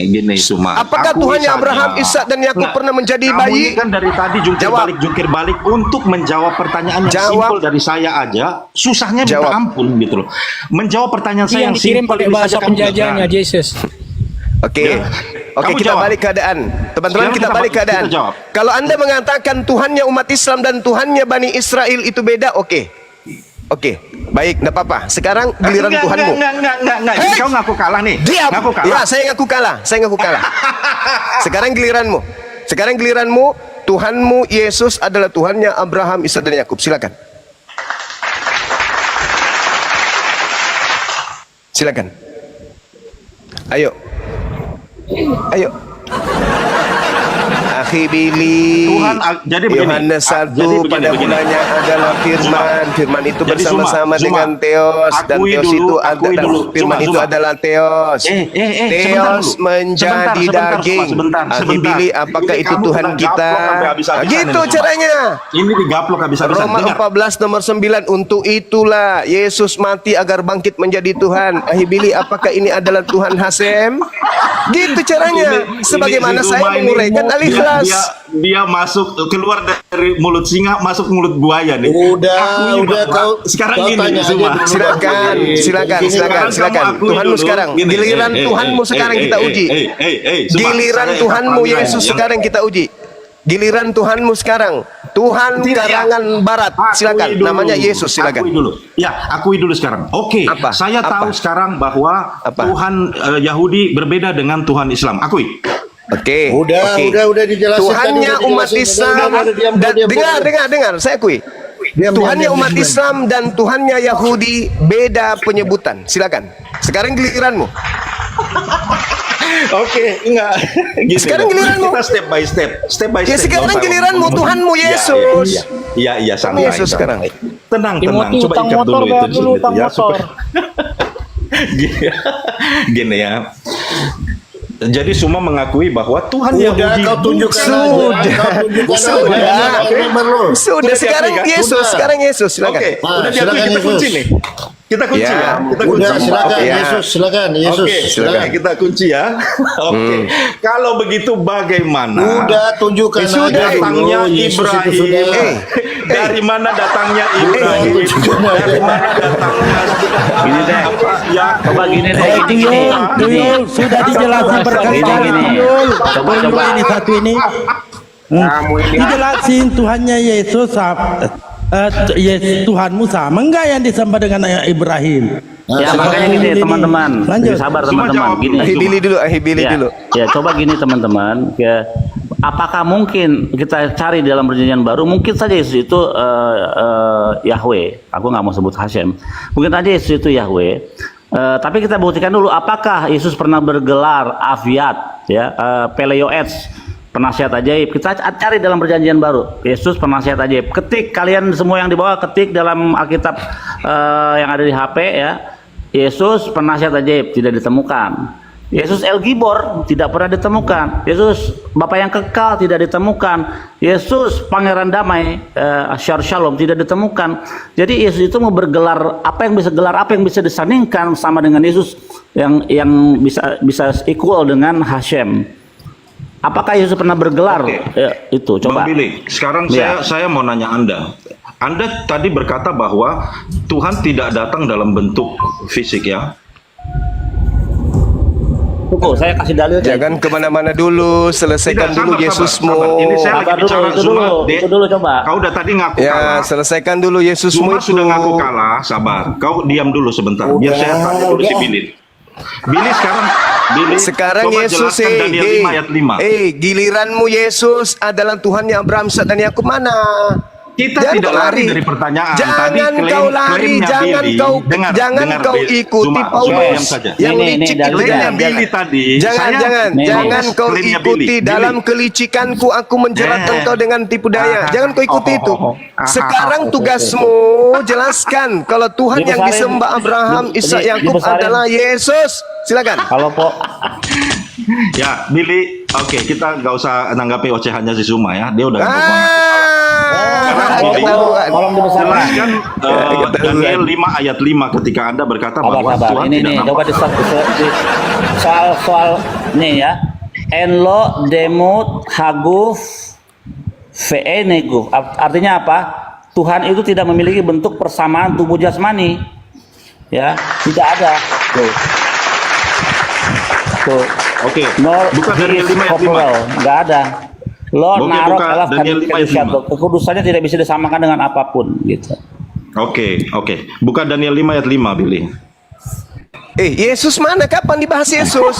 Gini Suma. Apakah Akui Tuhannya saja. Abraham, Ishak dan Yakub Enggak. pernah menjadi Kamu bayi? ini kan dari tadi Jawab. jungkir balik untuk menjawab pertanyaan yang Jawab. simpel dari saya aja. Susahnya minta Jawab. ampun gitu loh. Menjawab pertanyaan saya Yang yang dikirim simpel pakai ini bahasa saja kamu penjajahnya gagal. Jesus. Oke. Ya. Oke, Kamu kita jawab. balik keadaan. Teman-teman, Sekarang kita balik kita keadaan. jawab. Kalau Anda mengatakan Tuhannya umat Islam dan Tuhannya Bani Israel itu beda, oke. Oke, baik, enggak apa-apa. Sekarang giliran Enggak, Tuhanmu. Enggak. Jadi kau ngaku kalah nih. Diam. Ngaku kalah. Ya, saya ngaku kalah. Saya ngaku kalah. Sekarang giliranmu. Sekarang giliranmu. Tuhanmu Yesus adalah Tuhannya Abraham, Ishak dan Yakub. Silakan. Silakan. Ayo. Ayo. Akhi Billy. Tuhan, jadi begini. Yohanes 1 Jadi begini, pada begini. mulanya adalah Firman. Firman itu Jadi bersama-sama Zuma, dengan Theos, dan akui Theos dulu, itu akui adalah dulu. Firman Zuma, itu Zuma. adalah Theos. Sebentar Theos dulu. menjadi Sebentar, daging. sebentar. Akhi Billy, apakah Ini itu kamu Tuhan kena kita? gaplok sampai habis-habisan Gitu ini, Zuma. caranya. Ini digaplok habis-habisan. Roma Dengar. 14 nomor 9, untuk itulah Yesus mati agar bangkit menjadi Tuhan. Akhi Billy, apakah ini adalah Tuhan Hashem? Gitu caranya. Ini Sebagaimana si saya Zuma ini menguraikan dia- Al-Ikhlas. dia masuk keluar dari mulut singa masuk mulut buaya nih. Udah bahwa kau sekarang gini tanya aja Zuma. dulu. Silakan, silakan, Gini, silakan, Sekarang silakan. kamu akui Tuhanmu dulu. sekarang, Gini, giliran Tuhanmu sekarang kita uji. Zuma, Giliran saya Tuhanmu katakan Yesus yang- sekarang kita uji. Giliran Tuhanmu sekarang, Tuhan Tidak, ya. karangan barat, silakan. Akui dulu. Namanya Yesus, silakan. Akui dulu. Ya, akui dulu sekarang. Oke, Apa? saya tahu Apa? sekarang bahwa Apa? Tuhan Yahudi berbeda dengan Tuhan Islam. Akui. Oke. Udah, oke. udah dijelaskan. Tuhannya tadi, udah umat dijelasin. Islam Udah, diam, dan diam, dengar, saya akui. Diam, Tuhannya diam, umat diam. Islam dan Tuhannya Yahudi beda penyebutan. Silakan. Sekarang giliranmu. Oke, enggak. Gini, Sekarang giliranmu. Kita step by step. Step by Ya, step. sekarang Nggak usah giliranmu, ngomong. Tuhanmu Iya, Yesus. Iya, santai. Yesus sekarang. Tenang, Timothy coba utang ikat motor, dulu bayar itu dulu utang ya, motor. Gini ya. Jadi semua mengakui bahwa Tuhan Udah Yahudi kau tunjukkan Sudah. aja. Kau tunjukkan Sudah. aja. Agreement lu. Sudah sekarang diakui, kan? Yesus, Sudah. sekarang Yesus, silakan. Oke, Nah, udah diakui, silakan kita kunci Yesus. nih. Kita kunci Ya. ya. Kita kunci. Udah silakan Ya. Yesus, silakan Yesus. Oke, Silakan. kita kunci ya. Oke. Kalau begitu bagaimana? Udah tunjukkan Ya sudah. aja Datangnya dulu. Yesus itu Ibrahim. sudah. Dari mana datangnya Ibrahim? Dari mana datangnya? Gini deh. Ya, Coba gini deh. Tuyul, sudah dijelasin berkali-kali. Tuyul, Coba. ini satu ini. Kamu ini Dijelasin Tuhannya Yesus Tuhanmu sama enggak yang disembah dengan Ibrahim? Ya makanya gini teman-teman. Lanjut. Sabar Semua teman-teman. jawab Gini. dulu. Ahi Billy Ya, dulu. ya coba gini teman-teman. Ya, apakah mungkin kita cari dalam perjanjian baru mungkin saja Yesus itu Yahweh. Aku nggak mau sebut Hashem. Mungkin aja Yesus itu Yahweh. Tapi kita buktikan dulu apakah Yesus pernah bergelar Aviat, ya, Peleoets, penasihat ajaib. Kita cari dalam perjanjian baru Yesus penasihat ajaib. Ketik kalian semua yang di bawah, ketik dalam Alkitab yang ada di HP ya. Yesus penasihat ajaib tidak ditemukan. Yesus El Gibor tidak pernah ditemukan. Yesus Bapa yang kekal tidak ditemukan. Yesus Pangeran Damai, Shalom tidak ditemukan. Jadi Yesus itu mau bergelar apa yang bisa disandingkan sama dengan Yesus yang bisa equal dengan Hashem. Apakah Yesus pernah bergelar itu? Coba. Bang Billy, sekarang Ya. saya mau nanya Anda. Anda tadi berkata bahwa Tuhan tidak datang dalam bentuk fisik ya. Tunggu, saya kasih dalil. Jangan kemana-mana dulu, selesaikan Tidak, dulu sabar. Yesusmu. Ini saya Sabar lagi dulu, bicara itu Zuma. dulu, Dek. itu dulu coba. Kau udah tadi ngaku Ya, kalah. selesaikan dulu Yesusmu Zuma itu. sudah ngaku kalah, sabar. Kau diam dulu sebentar. Biar saya tanya dulu si Billy. Billy Sekarang coba Yesus jelaskan Daniel 5 ayat 5. giliranmu Yesus adalah Tuhan yang Abraham, Ishak dan Yakub mana? Kita Jangan tidak kau lari dari pertanyaan. Tadi Jangan kau lari, klaimnya jangan Billy. kau Dengar, ikuti Zuma, Paulus diam saja. yang Ini, licik dalilnya. itu. Klaimnya Jangan, Billy tadi. jangan, saya- jangan, Nih, jangan kau klaimnya ikuti Billy. dalam Billy. kelicikanku aku menjerat Eh. engkau dengan tipu daya. Jangan kau ikuti itu. Sekarang tugasmu jelaskan kalau Tuhan yang Dibesarin. disembah Abraham, Ishak, Yakub Dibesarin. adalah Yesus. Silakan. Kalau Ya, Billy, oke, kita nggak usah nanggapi ocehannya si Zuma ya. Dia udah ngomong. tolong dibesarkan. Jelaskan Daniel 5 ayat 5 ketika Anda berkata bahwa Sabar. Tuhan Ini tidak nih, nampak. coba soal nih ya. Enlo demut haguf ve'eneguf. Artinya apa? Tuhan itu tidak memiliki bentuk persamaan tubuh jasmani. Ya, tidak ada. Tuh. Oke, Nor buka Daniel 5 ayat 5. corporal, nggak ada. Lord Oke, narok buka adalah Daniel 5 ayat 5. kekudusannya tidak bisa disamakan dengan apapun gitu. Oke. Buka Daniel 5 ayat 5, Billy. Yesus mana? Kapan dibahas Yesus?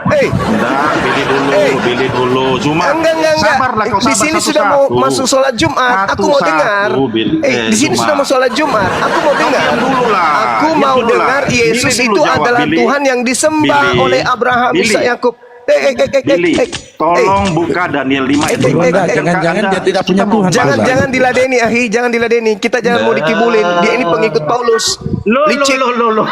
Nah, Billy dulu. Zuma. Enggak. Sabarlah kau, Di sabar sini satu-satu. sudah mau masuk sholat Jumat. Aku mau Satu-satu, dengar. Billy. Di sini Zuma. sudah mau sholat Jumat. Aku mau dengar. Diam dulu lah. Aku Diam mau dulu dengar lah. Yesus Billy itu dulu jawab, adalah Billy. Tuhan yang disembah Billy. oleh Abraham, Billy. Ishak, Yakub. Billy, tolong buka Daniel 5 ayat 5. Jangan-jangan dia tidak punya Tuhan. Jangan diladeni, Ahi. Jangan diladeni. Kita jangan mau dikibulin. Dia ini pengikut Paulus. Licik. Lo.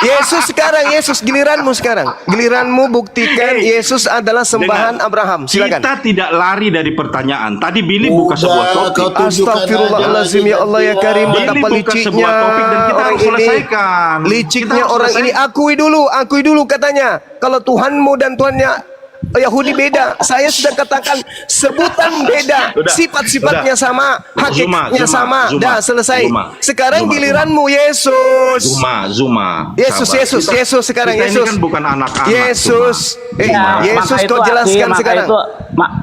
Yesus sekarang, Yesus giliranmu sekarang. Giliranmu buktikan Yesus adalah sembahan Dengar. Abraham. Silakan. Kita tidak lari dari pertanyaan. Tadi Billy buka sebuah topik. kau tunjukkan Astagfirullahaladzim, ya Allah ya Karim. Billy Betapa buka liciknya sebuah topik dan kita orang harus ini. selesaikan. Liciknya Kita harus orang ini. selesai. Akui dulu katanya. Kalau Tuhanmu dan Tuhannya Yahudi beda. Saya sudah katakan sebutan beda, Udah, sifat-sifatnya udah. sama, hakikatnya sama. Dah selesai. Sekarang Zuma. giliranmu Yesus. Zuma. Yesus, Sabar. Yesus, Kita- Yesus sekarang kita Yesus. Ini kan bukan anak-anak. Yesus. Yesus maka itu kau jelaskan maka sekarang. Itu,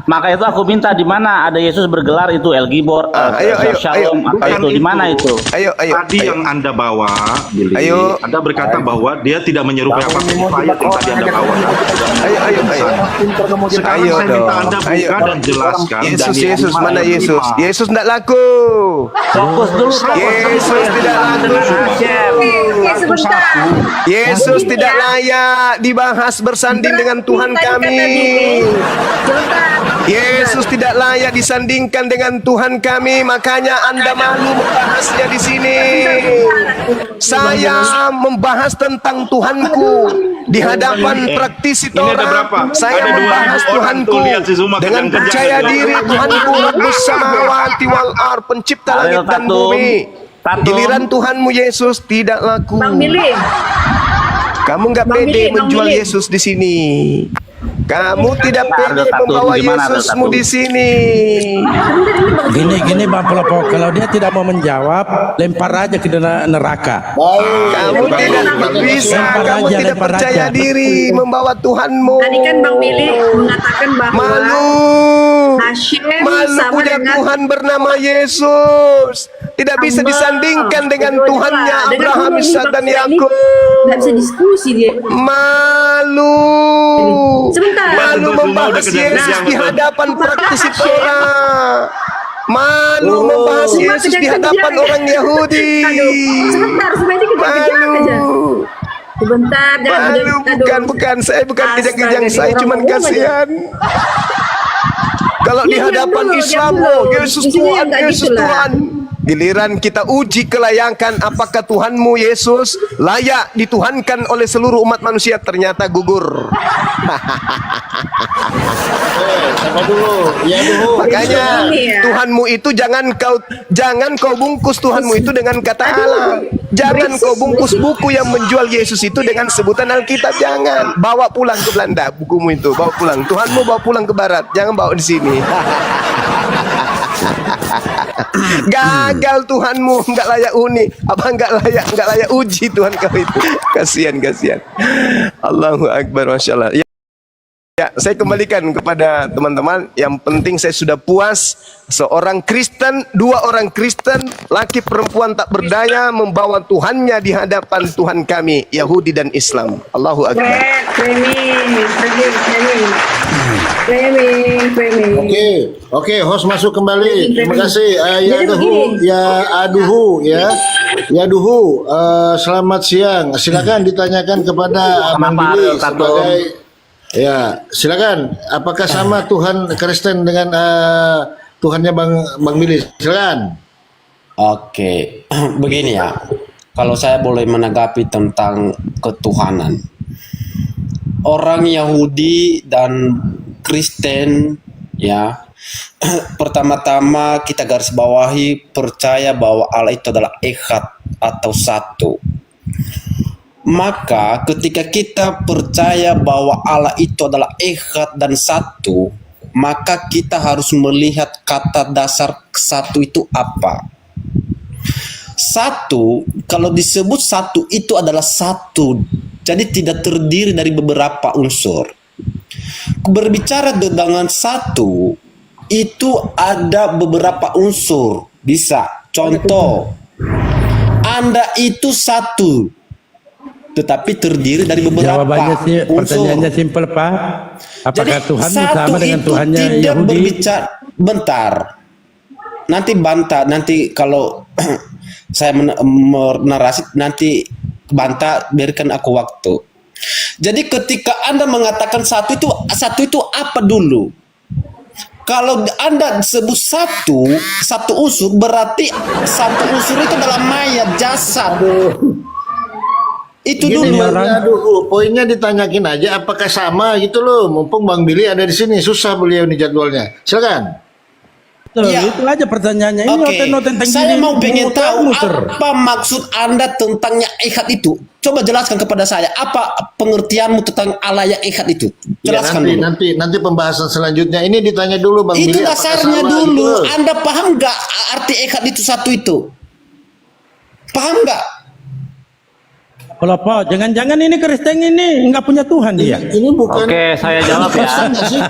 maka itu aku minta di mana ada Yesus bergelar itu El Gibor, ayo, Shalom, ayo. apa Bukan itu di mana itu? Ayo, Tadi yang Anda bawa, Billy, Ayo. Anda berkata bahwa dia tidak menyerupai apa ayat yang tadi Anda bawa. Ayo. Sekarang Ayo saya minta dong. Anda buka Ayo. dan jelaskan. Yesus, Daniel Yesus, 5 mana ayat Yesus? 5. Yesus tidak laku. Fokus dulu. Yesus tidak laku. Oke, sebentar. Yesus Begini tidak ya. layak dibahas bersanding dengan Tuhan Tadi kata kami. Bibi, sebentar. Yesus tidak layak disandingkan dengan Tuhan kami, makanya Anda malu membahasnya di sini. Saya membahas tentang Tuhanku di hadapan praktisi Ini ada Torah. berapa? Saya Ada 2.000 membahas orang Tuhanku tuh, lihat si Zuma dengan kerjaan-kerjaan. percaya diri Tuhanku Rabbus samawati wal ar, pencipta Ayo, langit dan Tatum. bumi. Tatum. Giliran Tuhanmu Yesus tidak laku. Bang Billy, Kamu nggak Bang pede Billy, Bang menjual Billy. Yesus di sini. Kamu tidak pede Ada Tatum, membawa di mana ada Yesusmu Tatum? di sini. Gini Bang Pelopor, kalau dia tidak mau menjawab, lempar aja ke neraka. Baik. Kamu tidak bisa, Lempar kamu aja, tidak lempar percaya aja. diri membawa Tuhanmu. tadi kan Bang Billy mengatakan bahwa Malu. Hashem Malu sama punya dengan Tuhan bernama Yesus. Tidak bisa Allah. disandingkan dengan Betul Tuhannya juga. Dengan Abraham, Tuhan Ishak ini dan bangsa ini Yakub. nggak bisa diskusi dia. Malu. Sebentar. Malu Semua membahas udah kejang-kejang, Yesus di betul. hadapan praktisi Torah. Malu membahas Cuma Yesus di kejang-kejang. hadapan orang Yahudi. Aduh, sebentar supaya dia kejang-kejang aja. Malu. Sebentar, jangan Malu, kejang-kejang. bukan. Saya bukan kejang-kejang. Astaga, Saya dia cuma orang ngomong aja. kasihan. Kalau di Diam hadapan dulu, diam Islam, dulu. oh, Yesus Di sini Tuhan, nggak Yesus gitu lah. Tuhan. Giliran kita uji kelayakan apakah Tuhanmu Yesus layak dituhankan oleh seluruh umat manusia, ternyata gugur. Sama dulu. Ya dulu. Makanya Ini ya. Tuhanmu itu jangan kau bungkus Tuhanmu itu dengan kata Allah. Jangan kau bungkus buku yang menjual Yesus itu dengan sebutan Alkitab. Jangan bawa pulang ke Belanda bukumu itu, bawa pulang. Tuhanmu bawa pulang ke Barat, jangan bawa di sini. Gagal Tuhanmu, nggak layak uni, apa nggak layak uji Tuhan kau itu. Kasihan. Allahu Akbar, Masya Allah. Ya, saya kembalikan kepada teman-teman. Yang penting saya sudah puas. Seorang Kristen, 2 orang Kristen, laki perempuan tak berdaya, membawa Tuhannya di hadapan Tuhan kami, Yahudi dan Islam. Allahu Akbar. Framing. Oke, host masuk kembali. Terima kasih. Ya Jadi Duhu, begini. ya Duhu. Selamat siang. Silakan ditanyakan kepada Bang Kenapa Billy ada satu? sebagai ya. Silakan. Apakah sama Tuhan Kristen dengan Tuhannya Bang Billy? Silakan. Oke, begini ya. Kalau saya boleh menanggapi tentang ketuhanan, orang Yahudi dan Kristen, ya, pertama-tama kita garis bawahi percaya bahwa Allah itu adalah echad atau satu. Maka ketika kita percaya bahwa Allah itu adalah echad dan satu, maka kita harus melihat kata dasar satu itu apa. Satu, kalau disebut satu itu adalah satu, jadi tidak terdiri dari beberapa unsur. Berbicara dengan satu, itu ada beberapa unsur. Bisa, contoh, Anda itu satu, tetapi terdiri dari beberapa Jawabannya sih, unsur. pertanyaannya simpel Pak. Apakah Tuhan satu sama dengan itu Tuhannya tidak Yahudi? berbicara, bentar. Nanti bantah, nanti kalau saya menarasi nanti bantah, biarkan aku waktu. Jadi ketika Anda mengatakan satu itu apa dulu? Kalau Anda sebut satu unsur, berarti satu unsur itu adalah mayat, jasad. Itu Gini, dulu. poinnya ditanyakin aja apakah sama gitu loh. Mumpung Bang Billy ada di sini, susah beliau nih jadwalnya. Silakan. Ya. Itu aja pertanyaannya. Ini Oke, noten tentang saya gini, mau pengen tahu muter. apa maksud Anda tentang yang echad itu. Coba jelaskan kepada saya, apa pengertianmu tentang Allah yang echad itu? Ya, Jelaskan dulu. nanti pembahasan selanjutnya ini ditanya dulu Bang Itu Billy, apakah dasarnya sama dulu. gitu? Anda paham nggak arti echad itu satu itu? Paham nggak? Kalau apa? Jangan-jangan ini Kristen ini nggak punya Tuhan dia. Ini bukan. Oke, saya jawab ya. Kristen nggak sih?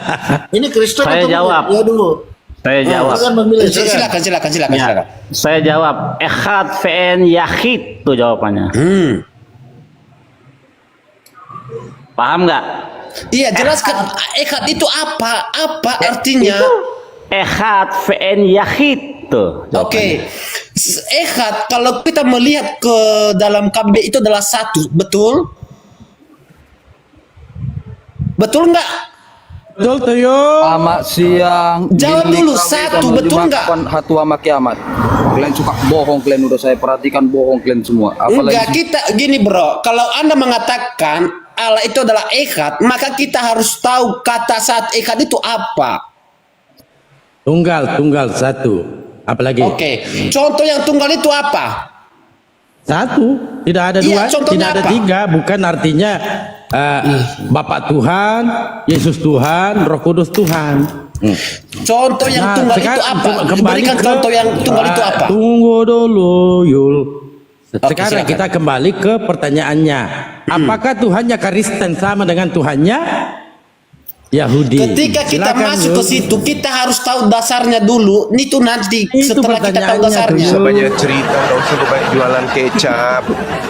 Ini Kristen Saya atau jawab. bukan? Ya dulu. Saya jawab. Silakan Bang Billy, silakan. Silakan. Ya, saya jawab. Echad ve'en yahid tuh jawabannya. Paham nggak? Iya, jelaskan echad itu apa? Apa artinya? Echad ve'en yahid tuh. Oke, echad kalau kita melihat ke dalam KB itu adalah satu, betul? Betul nggak? Betul tuh yo. Selamat siang. Jawab dulu, satu, betul nggak? Hatu sama kiamat. Kalian suka bohong, kalian udah saya perhatikan bohong kalian semua. Enggak, kita gini bro, kalau Anda mengatakan Allah itu adalah echad, maka kita harus tahu kata saat echad itu apa. Tunggal satu. Apalagi? Oke, contoh yang tunggal itu apa? Satu. Tidak ada Iya, dua, contohnya tidak ada apa? tiga. Bukan artinya Bapak Tuhan, Yesus Tuhan, Roh Kudus Tuhan. Contoh yang Nah, tunggal itu sekarang apa? kembali Berikan ke- contoh yang tunggal itu apa? Tunggu dulu, Yul. Oke, Sekarang silakan. kita kembali ke pertanyaannya. Apakah Tuhannya Kristen sama dengan Tuhannya Yahudi? Ketika kita Silakan, masuk Yul. ke situ, kita harus tahu dasarnya dulu. Itu nanti Itu setelah kita tahu pertanyaannya, dasarnya. tuh. Banyak cerita, nggak usah banyak jualan kecap.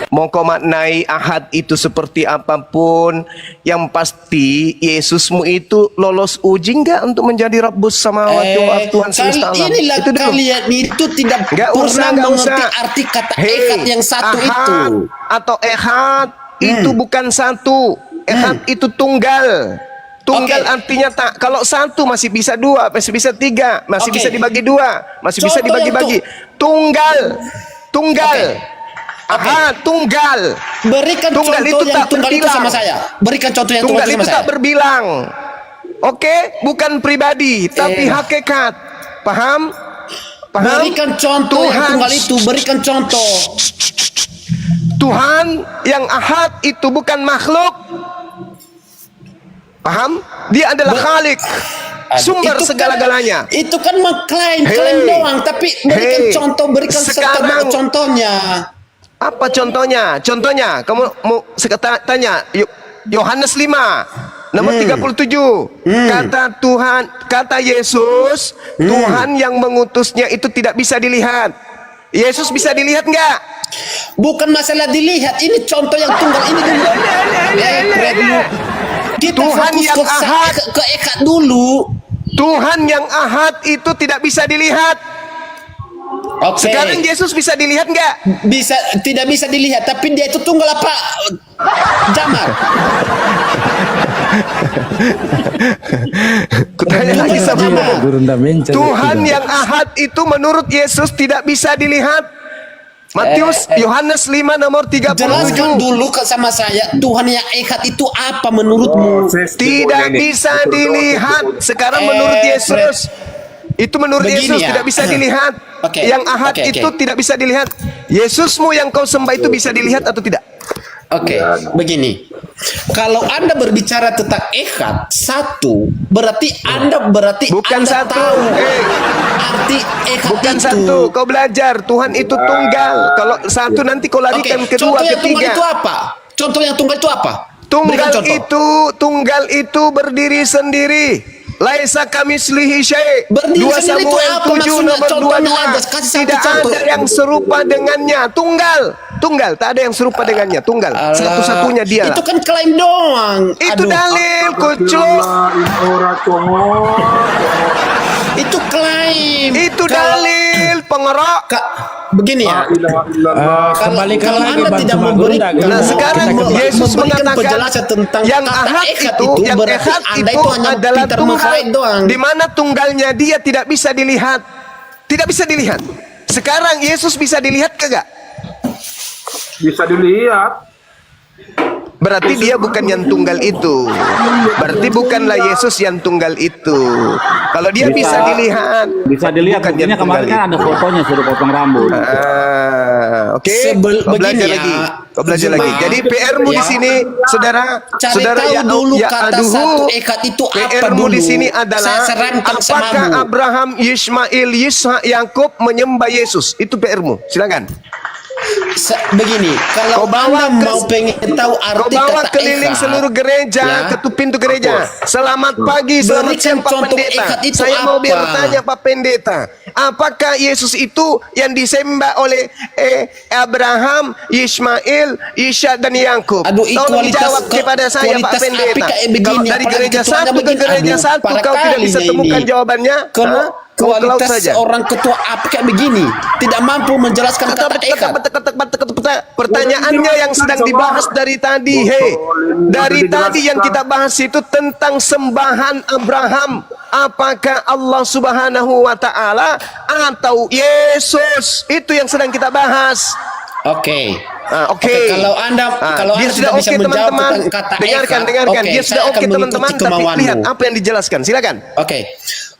Mau kau maknai ahad itu seperti apapun, yang pasti Yesusmu itu lolos uji nggak untuk menjadi Rabbus samawati wal ardh, Tuhan semesta alam. Inilah Itu dulu. kalian itu tidak Nggak pernah usah, nggak mengerti usah. arti kata Hei, echad yang satu ahad itu. atau ehad itu bukan satu. Ehad itu tunggal. Tunggal Oke. artinya tak. Kalau satu masih bisa dua, masih bisa tiga, masih Oke. bisa dibagi dua, masih bisa Contoh yang dibagi-bagi. Tunggal. Ahad, tunggal. Berikan Tunggal contoh itu yang tak tunggal itu berbilang. sama saya. Berikan contoh yang Tunggal tunggal itu itu sama tak saya. berbilang. Oke, bukan pribadi, tapi hakikat. Paham? Paham? Berikan contoh yang Tuhan. tunggal itu. Berikan contoh. Tuhan yang ahad itu bukan makhluk. Paham? Dia adalah Khalik. Sumber Itu kan- segala-galanya. Itu kan mengklaim, Hei. klaim doang. Tapi berikan Hei. contoh, berikan Sekarang- contohnya. Apa contohnya? Contohnya, kamu mau tanya Yohanes 5 nomor 37. Kata Tuhan, kata Yesus, Tuhan yang mengutusnya itu tidak bisa dilihat. Yesus bisa dilihat enggak? Bukan masalah dilihat. Ini contoh yang tunggal ini dulu. Fredmu. Kita Tuhan fokus yang ahad. ke echad dulu. Tuhan yang ahad itu tidak bisa dilihat. Oke. Sekarang Yesus bisa dilihat enggak? Bisa, tidak bisa dilihat, tapi dia itu tunggal apa? Jamar. Kutanya lagi sama Sama. kamu. Tuhan yang ahad itu menurut Yesus tidak bisa dilihat. Matius Yohanes 5 nomor 37. Jelaskan dulu sama saya, Tuhan yang echad itu apa menurutmu? Tidak bisa dilihat. Sekarang menurut Yesus itu menurut Begini Yesus ya. tidak bisa dilihat. Oke. Yang ahad Oke, oke. itu tidak bisa dilihat. Yesusmu yang kau sembah itu bisa dilihat atau tidak? Oke, begini. Kalau Anda berbicara tentang echad satu, berarti Anda Bukan Anda satu. tahu arti echad Bukan itu. satu. Kau belajar Tuhan itu tunggal. Kalau satu nanti kau Oke, larikan kedua, contoh yang tunggal itu ketiga. apa? Contoh yang tunggal itu apa? Berikan Tunggal itu berdiri sendiri. Laisa kamislihi syai'. Berdiri 2 sendiri itu Samuel apa 7 maksudnya? nomor Contohnya 22. aja, kasih satu Tidak contoh. ada yang serupa dengannya. Tunggal, tak ada yang serupa dengannya. Tunggal, Alah, satu-satunya dia. Itu kan klaim doang. Itu Aduh, dalil, kucuk. itu klaim. Itu Kalau- dalil, pengerok. Begini ya. Kembalikan kalau lagi Anda Bang tidak Sumagunda. memberi- Nah, sekarang Yesus memberikan mengatakan penjelasan tentang yang kata ahad echad itu, yang berarti ehad Anda itu hanya adalah pintar tunggal. mengklaim doang. Di mana tunggalnya dia tidak bisa dilihat. Tidak bisa dilihat. Sekarang Yesus bisa dilihat kagak? Bisa dilihat. Berarti dia bukan yang tunggal itu. Berarti bukanlah Yesus yang tunggal itu. Kalau dia bisa dilihat, Bisa dilihat bukan yang buktinya kemarin tunggal kan ada fotonya sudah potong rambut. Oke, Sebel- kau belajar begini lagi. ya, Kau belajar lagi. Jemaah, Jadi PR-mu di ya. sini, saudara, Cari saudara tahu dulu kata aduhu, satu ikat itu apa PR-mu dulu. di sini Saya adalah sarankan apakah samamu. Abraham, Ismail, Ishak, Yakub menyembah Yesus? Itu PR-mu. Silakan. Begini, kalau Kau bawa Anda ke- mau pengen tahu Kau arti bawa kata keliling ikat, seluruh gereja, ya. ke pintu gereja. Selamat pagi, selamat Berikan siang Pak contoh Pendeta. ikat itu Saya mau apa? bertanya Pak Pendeta, apakah Yesus itu yang disembah oleh Abraham, Ismail, Ishak dan Yakub? Aduh, Tolong kualitas- jawab kepada saya Pak kualitas Pendeta. api kayak begini, Kalau dari apalagi gereja ketuanya satu ke begini. gereja Aduh, satu pada kau tidak bisa kalinya temukan ini. jawabannya. Kalau Hah? Kau ke laut kualitas saja. seorang ketua api kayak begini tidak mampu menjelaskan kata ikat. Pertanyaannya yang sedang dibahas dari tadi, dari tadi yang kita bahas itu tentang sembahan Abraham. Apakah Allah Subhanahu wa taala atau Yesus? Itu yang sedang kita bahas. Oke. Oke. Kalau Anda dia sudah tidak bisa oke menjawab teman-teman. tentang kata Dengarkan, ikat, dengarkan. oke, Dia saya sudah akan oke teman-teman, mengikuti tapi kemauanmu. lihat apa yang dijelaskan. Silakan. Oke.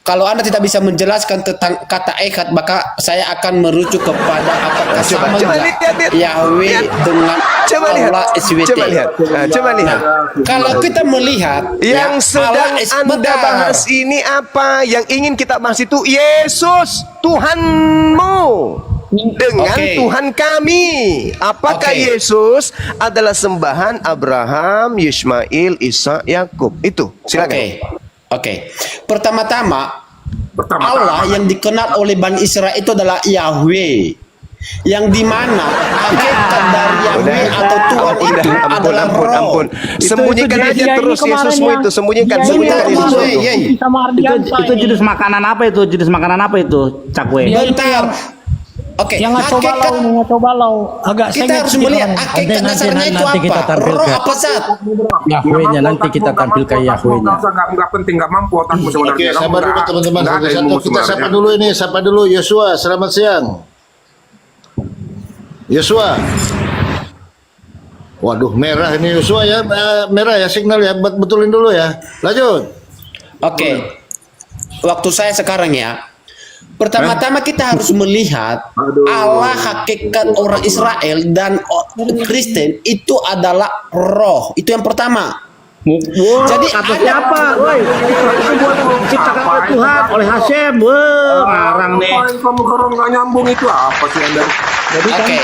Kalau Anda tidak bisa menjelaskan tentang kata ikat, maka saya akan merujuk kepada apakah sama coba enggak lihat. Yahweh Lihat. dengan Coba lihat. Allah SWT. Coba lihat. Coba lihat. Kalau kita melihat Yang sedang Allah Anda benar. bahas ini apa? Yang ingin kita bahas itu Yesus, Tuhanmu. Dengan Oke. Tuhan kami. Apakah Oke. Yesus adalah sembahan Abraham, Ismail, Ishak, Yakub? Itu. Silakan. Oke. Pertama-tama Allah yang dikenal oleh Bani Israel itu adalah Yahweh. Yang dimana hakikat dari Yahweh atau Tuhan itu adalah roh. Sembunyikan aja dia terus ini kemarin Yesusmu yang- itu. Sembunyikan, dia sembunyikan ini Yesusmu. yang- Sama Ardiansa Itu ini. jenis makanan apa itu? Jenis makanan apa itu? Cakwe. Dia itu Bentar. yang- Oke. Yang ngaco Hakikat balau. Agak kita sengit harus sedikit melihat orangnya. hakikat Nanti- dasarnya itu nanti kita apa? tampilkan. Roh apa zat? Yahwehnya nanti kita tampilkan Yahwehnya. Nggak penting, nggak mampu otakmu sebenarnya. Oke, Kamu sabar dulu nggak- teman-teman. nggak ada Satu-satu ilmu kita sebenarnya. sapa dulu ini. Sapa dulu Yosua. Selamat siang. Yosua. Waduh, merah ini Yosua ya. Merah ya signal ya. Betulin dulu ya. Lanjut. Oke. Waktu saya sekarang ya. Pertama-tama kita harus melihat Allah hakikat orang Israel dan Kristen itu adalah roh. Itu yang pertama. Jadi Kata ada siapa? Woi, itu buat diciptakan oleh Tuhan, oleh Hashem. Wah, ngarang nih. Ngapain kamu kalau nggak nyambung itu apa sih Anda? Jadi kan Oke,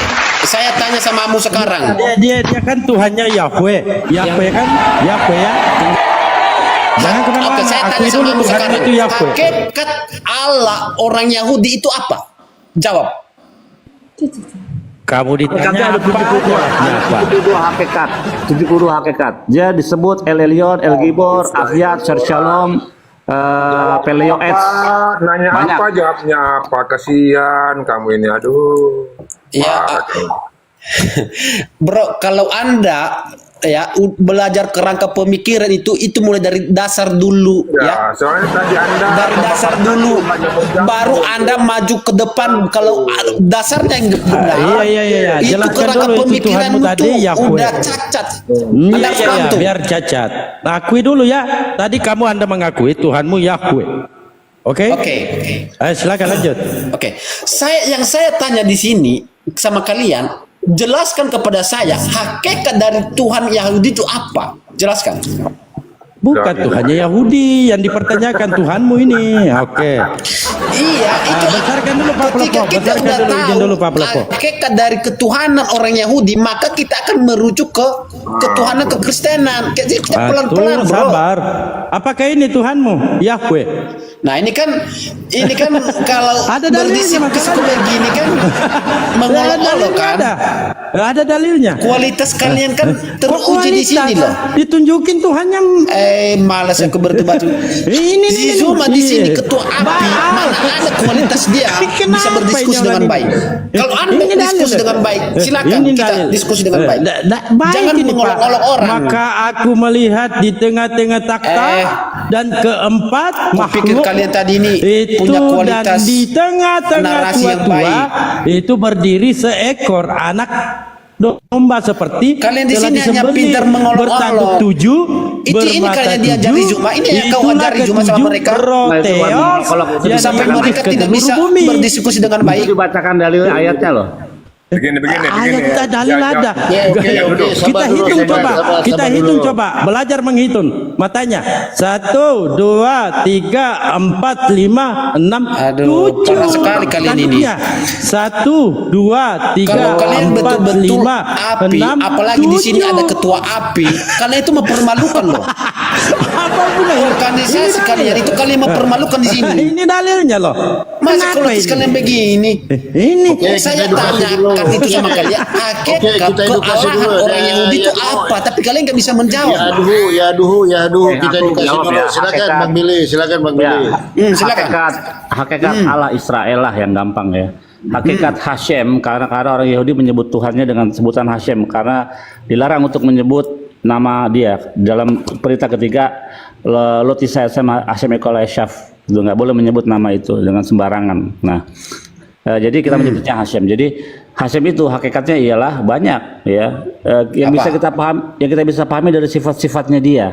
saya tanya sama kamu sekarang. dia kan Tuhannya Yahweh. Yahweh kan Yahweh ya. Jangan Oke, kemana-mana. saya Aku tanya dulu sama kamu Tuhan sekarang. itu Yahweh. Hakikat Allah orang Yahudi itu apa? Jawab. Kamu Hakikatnya ditanya ada apa? 72. Jawabnya apa? 72 hakikat. 72 hakikat. Dia disebut El Elyon, El Gibor, Ahyat, Ser Shalom, Peleo Ets. Nanya Banyak. apa, jawabnya apa? Kasihan kamu ini, aduh. Ya, bro, kalau Anda ya belajar kerangka pemikiran itu mulai dari dasar dulu ya. Soalnya tadi Anda Dari dasar dulu baru Anda maju ke depan. Kalau dasarnya yang benar, Iya. itu Jelaskan kerangka dulu itu pemikiranmu Tuhanmu tadi tuh Yahweh. udah cacat. Anda harus Iya, bantu. biar cacat. Akui dulu ya. Tadi kamu Anda mengakui Tuhanmu Yahweh. Oke? Oke. Silakan lanjut. Oke, yang saya tanya di sini sama kalian, jelaskan kepada saya hakikat dari Tuhan Yahudi itu apa? Jelaskan. Bukan Tuhannya Yahudi yang dipertanyakan Tuhanmu ini. Oke. Iya, itu Besarkan dulu Pak ketika Plopo. kita Besarkan udah dulu, izin tahu dulu Pak Plopo. hakikat dari ketuhanan orang Yahudi, maka kita akan merujuk ke ketuhanan kekristenan. Jadi kita pelan-pelan, Betul, bro. sabar. Apakah ini Tuhanmu? Yahweh. Nah, ini kan kalau Ada dalilnya, berdiskusi makanya. begini kan Ada mengolok-olok dalilnya, kan. ada dalilnya. Kualitas kalian kan teruji di sini loh. Ditunjukin Tuhan yang Malas aku berdebat. Ini Zuma di sini ketua api, mana ada kualitas dia Kenapa bisa berdiskusi ini dengan orang baik. ini? Kalau Anda Ini dalil. diskusi dengan baik, silakan Ini kita dalil. diskusi dengan baik. Baik Jangan ini, Pak. mengolok-olok orang. Maka aku melihat di tengah-tengah takhta dan keempat Pikir makhluk kalian tadi ini itu punya dan kualitas di tengah-tengah narasi yang tua-tua baik. itu berdiri seekor anak domba seperti Kalian di telah sini hanya disembelih, pintar mengolok-olok. bertanduk 7, Ini bermata kalian diajari 7, Juma. Ini yang kau itulah ajari Juma sama ketujuh mereka. Proteos yang Sampai diutus mereka ke tidak seluruh bisa bumi. berdiskusi dengan Itu baik. dibacakan dalil ayatnya loh. Begini. Ayat dalil ada. Oke, Kita sabar dulu, hitung sabar, coba. sabar, Kita sabar hitung dulu. coba. Belajar menghitung. Matanya 1, 2, 3, 4, 5, 6, Aduh, 7. parah sekali kalian ini. 1, 2, 3, Kalau kalian 4, betul-betul 5, api, 6, apalagi di sini ada ketua api, kalian itu mempermalukan loh. Apa gunanya? Organisasi Ini kalian itu kalian mempermalukan di sini. Ini dalilnya loh. Masa Kenapa kalau ini? kalian begini? Ini Oke, Saya kita edukasi dulu. tanyakan itu sama kalian. Oke, Hakikat kita edukasi kealahan dulu. orang Yahudi itu apa? Tapi kalian nggak bisa menjawab. Ya duhu. Kita aku edukasi jawab dulu. ya. Silakan Hakikat. Bang Billy, silakan Bang Ya, Billy. Silakan. hakikat Allah Israel lah yang gampang ya. Hakikat Hashem, karena orang Yahudi menyebut Tuhannya dengan sebutan Hashem karena dilarang untuk menyebut nama dia dalam perintah ketiga Lotisah Hashem Ekola Eshaf, itu nggak boleh menyebut nama itu dengan sembarangan. Nah, jadi kita menyebutnya Hashem. Jadi Hashem itu hakikatnya ialah banyak ya, yang Apa? bisa kita paham, yang kita bisa pahami dari sifat-sifatnya dia.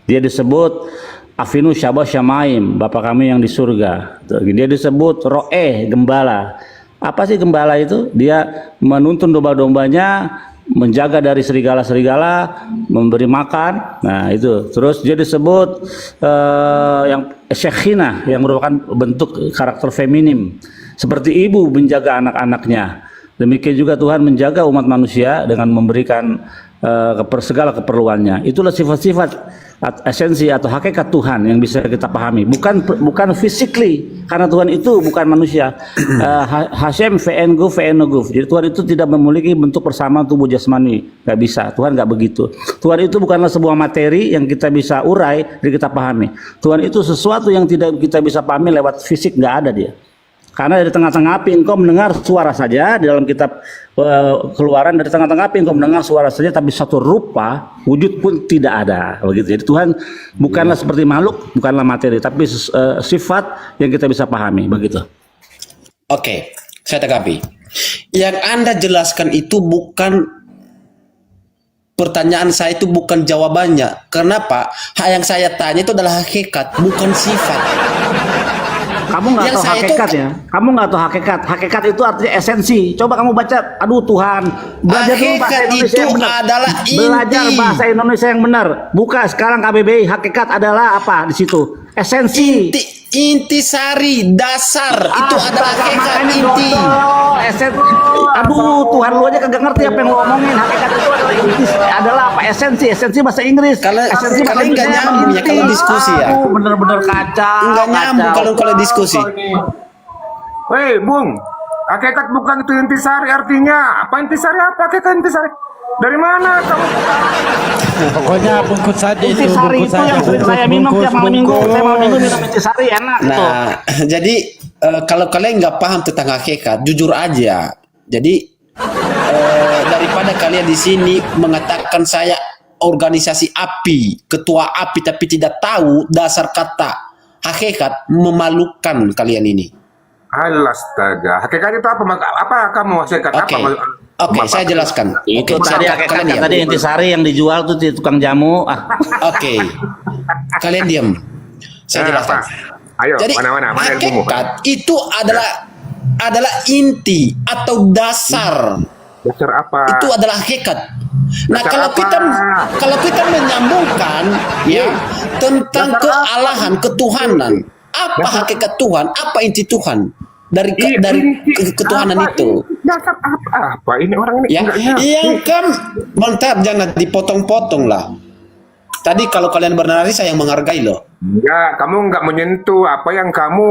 Dia disebut Afinu Syabah Syamaim, Bapa kami yang di surga. Dia disebut Ro'eh, gembala. Apa sih gembala itu? Dia menuntun domba-dombanya, menjaga dari serigala-serigala, memberi makan. Nah itu. Terus dia disebut yang Syekhina, yang merupakan bentuk karakter feminim. Seperti ibu menjaga anak-anaknya. Demikian juga Tuhan menjaga umat manusia dengan memberikan segala keperluannya. Itulah sifat-sifat esensi atau hakikat Tuhan yang bisa kita pahami. Bukan physically, karena Tuhan itu bukan manusia. Hashem ve'en guf. Jadi Tuhan itu tidak memiliki bentuk persamaan tubuh jasmani. Gak bisa. Tuhan gak begitu. Tuhan itu bukanlah sebuah materi yang kita bisa urai dan kita pahami. Tuhan itu sesuatu yang tidak kita bisa pahami lewat fisik. Gak ada dia. Karena dari tengah-tengah api engkau mendengar suara saja, di dalam kitab Keluaran, dari tengah-tengah api engkau mendengar suara saja, tapi satu rupa wujud pun tidak ada. Begitu. Jadi Tuhan bukanlah seperti makhluk, bukanlah materi, tapi sifat yang kita bisa pahami. Begitu. Oke, saya tanggapi. Yang Anda jelaskan itu bukan pertanyaan saya, itu bukan jawabannya. Kenapa? Yang saya tanya itu adalah hakikat, bukan sifat. Kamu nggak Yang tahu saya itu- hakikat ya? Kamu nggak tahu hakikat. Hakikat itu artinya esensi. Coba kamu baca. Aduh Tuhan. Belajar dulu bahasa Hakikat Indonesia itu yang benar. adalah Belajar inti. bahasa Indonesia yang benar. Buka sekarang KBBI. Hakikat adalah apa di situ? Esensi. Intisari, dasar, itu adalah hakikat Makanya inti. esensi. Aduh Tuhan, lu aja kagak ngerti apa yang lu omongin. Hakikat itu adalah inti. Adalah apa? Esensi. Esensi bahasa Inggris. Esensi bahasa kalian nggak Indonesia nyambung ya inti. kalau diskusi ya. Aduh, bener-bener kacau. Nggak nyambung kalau diskusi. Hei, Bung. Hakikat bukan itu intisari artinya. Apa intisari? Apa hakikat intisari? Dari mana kamu? Pokoknya bungkus saja itu, Intisari bungkus itu saja. yang sering saya minum tiap malam minggu. Saya malam minggu minum intisari enak tuh. Nah, jadi kalau kalian nggak paham tentang hakikat, jujur aja. Jadi daripada kalian di sini mengatakan saya organisasi api, ketua api, tapi tidak tahu dasar kata hakikat, memalukan kalian ini. Astaga. Hakikat itu apa? Apa kamu hakikat Oke, apa? oke, saya jelaskan. Itu Oke, tadi saya hakikat kalian diam. tadi intisari yang dijual tuh di tukang jamu. Oke, kalian diam. Saya jelaskan. Ayo, Jadi mana ilmumu? hakikat itu adalah inti atau dasar. Dasar apa? Itu adalah hakikat. Nah, Dasar kalau apa? kita menyambungkan ya tentang Dasar kealahan, ketuhanan, apa hakikat Tuhan, apa inti Tuhan dari ketuhanan apa itu? ini? Dasar apa? Ini orang ini Ya, enggak ngerti. yang bentar, jangan dipotong-potong lah. Tadi kalau kalian bernarasi saya yang menghargai loh. Enggak, kamu enggak menyentuh apa yang kamu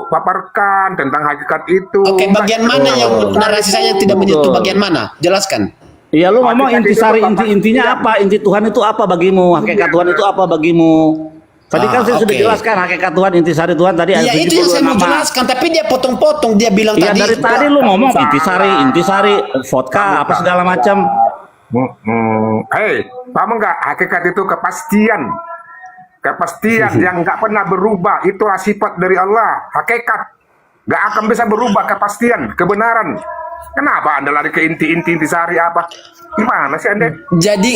paparkan tentang hakikat itu. Oke, bagian mana yang narasi saya tidak menyentuh bagian mana? Jelaskan. Iya lu ngomong Hakikat intisari itu apa? intinya apa? Inti Tuhan itu apa bagimu? Hakikat Tuhan itu apa bagimu? Tadi kan saya sudah oke. jelaskan hakikat Tuhan, intisari Tuhan tadi ada Iya, itu yang 72 saya mau nama. jelaskan, tapi dia potong-potong, dia bilang Iya dari tadi lu ngomong intisari, vodka apa segala macam. Hei, paham enggak? Hakikat itu kepastian. Kepastian yang enggak pernah berubah. Itulah sifat dari Allah. Hakikat. Enggak akan bisa berubah kepastian, kebenaran. Kenapa Anda lari ke inti-inti sari apa? Gimana sih Anda? Jadi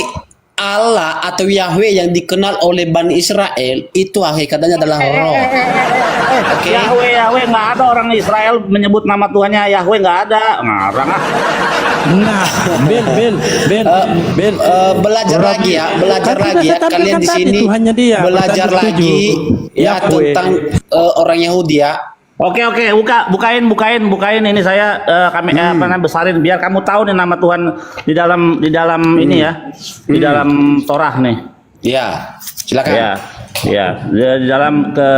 Allah atau Yahweh yang dikenal oleh Bani Israel itu hakikatnya adalah roh. Oke. Yahweh nggak ada orang Israel menyebut nama Tuhannya Yahweh, nggak ada. Ngarang ah. Nah, Bel, Belajar lagi ya, belajar Kan lagi ya. sudah Kalian di tadi sini Tuhannya dia, belajar berarti lagi setuju. ya Yahweh. tentang orang Yahudi ya. Oke, bukain ini saya kami apa namanya besarin biar kamu tahu nih nama Tuhan di dalam ini ya, di dalam Torah nih. Ya, silakan. Ya, di dalam ke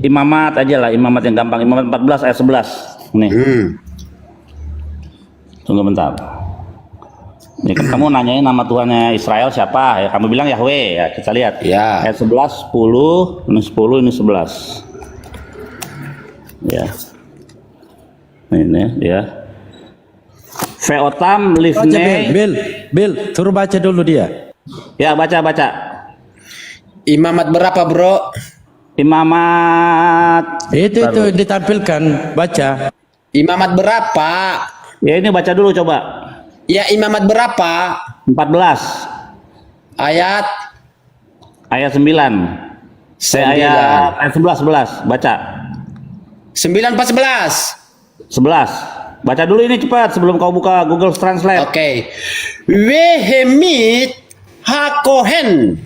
Imamat aja lah, Imamat yang gampang, Imamat 14 ayat 11. Nih. Tunggu bentar. Ini kan kamu nanyain nama Tuhannya Israel siapa? Ya, kamu bilang Yahweh. Ya, kita lihat. Ya. Ayat 11, 10, ini 10, ini 11. Ya. Ini ya. Veotam Baca livne. Bel, suruh baca dulu dia. Ya, baca. Imamat berapa, Bro? Imamat. Itu ditampilkan, baca. Imamat berapa? Ya, ini baca dulu coba. Ya, imamat berapa? 14 Ayat ayat 9. Ayat 11 baca. 9 pas 11. 11. Baca dulu ini cepat sebelum kau buka Google Translate. Oke. Wehemit hakohen.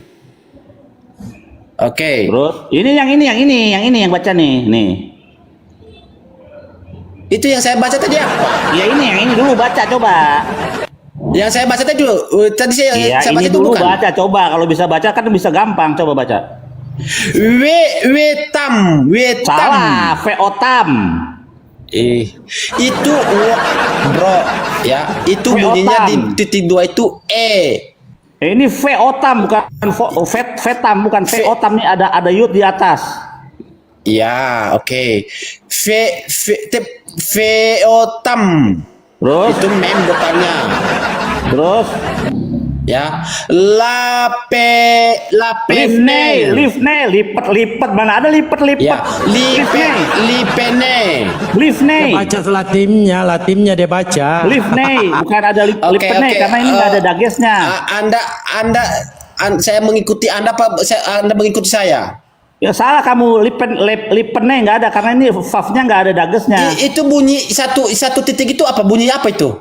Oke. Terus ini yang baca nih. Itu yang saya baca tadi apa? Ya ini yang ini dulu baca coba. Yang saya baca tadi dulu. Tadi saya Iya, baca ini itu dulu bukan. baca coba, kalau bisa baca kan bisa gampang, coba baca. Wetam. Salah, veotam. Itu bro ya, itu bunyinya di titik 2 itu Ini veotam bukan vetam, bukan veotam nih ada yud di atas. Ya, oke. Veotam. Terus Itu mem depannya. terus Ya. Lapene. Livne, lipat mana ada lipat. Ya. Lipene. Livne. Baca Latinnya dia baca. Livne, bukan ada Oke, lipene oke. karena ini nggak ada dagesnya. Anda saya mengikuti Anda Anda mengikuti saya. Ya salah kamu, lipene nggak ada karena ini vavnya nggak ada dagesnya. Itu bunyi satu titik itu apa? Bunyi apa itu?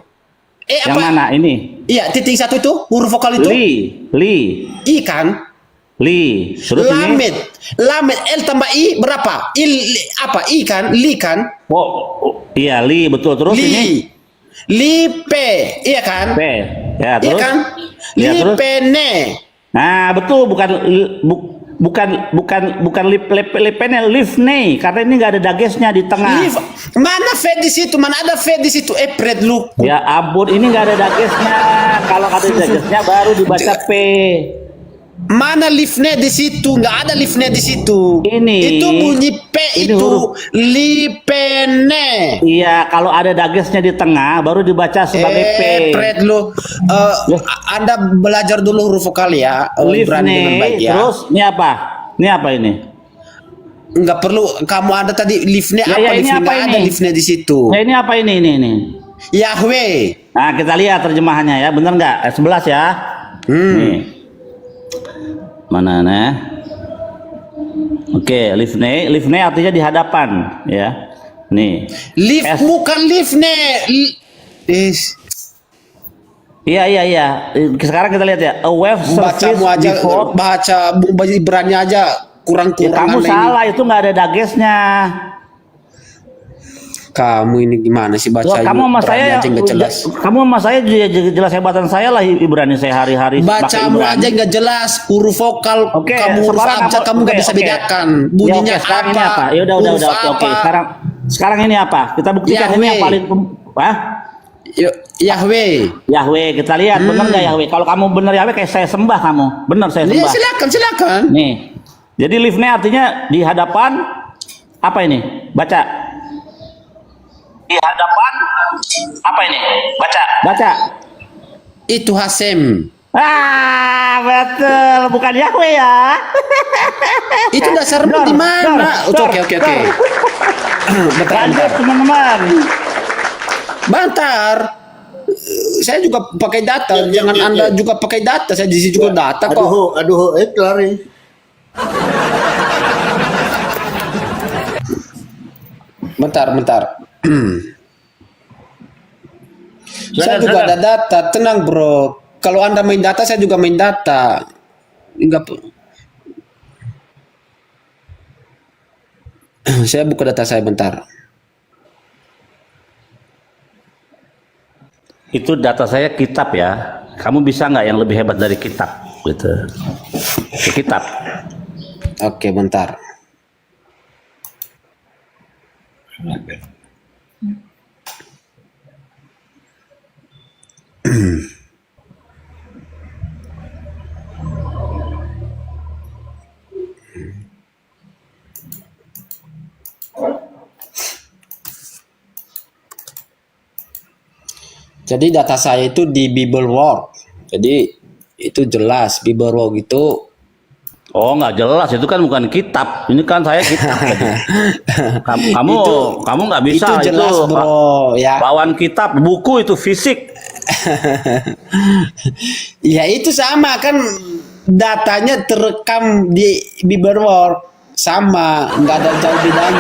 Yang Apa? mana ini? Iya, titik 1 itu huruf vokal itu. Li. I kan? Li. Terus ini? Lamed L tambah I berapa? Apa? I kan? Li kan? Oh, iya li betul. Terus ini Lipe, iya kan? P. Ya, Iya terus. kan? Ya, terus. Lipene. Nah, betul bukan lipene, livne karena ini nggak ada dagesnya di tengah. Mana V di situ? Mana ada V di situ? Pred lu. Ya ampun, ini nggak ada dagesnya. Kalau ada dagesnya baru dibaca P. Mana liftnya di situ? Nggak ada liftnya di situ. Ini. Itu bunyi P Ini itu. huruf. Lipene. Iya, kalau ada dagesnya di tengah baru dibaca sebagai P. Pred lu. Anda belajar dulu huruf vokal ya. Berani dengan baik Livne, ya. terus ini apa? Ini apa ini? Nggak perlu. Kamu ada tadi liftnya Ya, apa? ya, ini Liftnya apa nggak ada ini? liftnya di situ. Ya, ini apa ini? Yahweh. Nah, kita lihat terjemahannya ya, bener nggak? Ayat 11 ya. Nih. Mana nih? Oke, livne artinya di hadapan ya. Nih. Lift bukan liftnya. Iya. Sekarang kita lihat ya. A wave surface Bacamu aja before. baca Ibrani aja kurang-kurang. Ya, kamu aneh salah, ini. itu nggak ada dagesnya. Kamu ini gimana sih baca? Wah, kamu sama saya aja nggak jelas. Kamu sama saya jelas hebatan saya lah Ibrani saya hari-hari pakai Bacamu Ibrani. aja nggak jelas, huruf vokal Oke, kamu huruf sekarang abjad kamu nggak bisa bedakan. Bunyinya ya, oke, sekarang apa? ini apa? Ya udah huruf oke. apa? Sekarang ini apa? Kita buktikan ini yang paling Yahweh, kita lihat benar nggak Yahweh? Kalau kamu benar Yahweh kayak saya sembah kamu. Benar saya Ya, sembah. silakan. Nih. Jadi livne artinya di hadapan apa ini? Baca. Di hadapan apa ini? Baca. Itu Hasem. Betul, bukan Yahweh ya. Itu dasarmu di mana? Oke. Lanjut teman-teman. Bantar. Saya juga pakai data, Ya, jangan ya, Anda ya. juga pakai data. Saya di sini juga data kok. Aduh, lari. Bentar. Saya juga ada data, tenang bro. Kalau Anda main data, saya juga main data. Enggak. Saya buka data saya bentar. Itu data saya kitab ya. Kamu bisa nggak yang lebih hebat dari kitab gitu? Kitab. Oke, bentar. Jadi data saya itu di Bibelwalk. Jadi itu jelas Bibelwalk itu. Oh nggak jelas, itu kan bukan kitab. Ini kan saya kitab. Kamu nggak bisa itu jelas bro ya. Lawan kitab, buku itu fisik. Ya itu sama kan, datanya terekam di Bibelwalk sama, nggak ada jauh bedanya.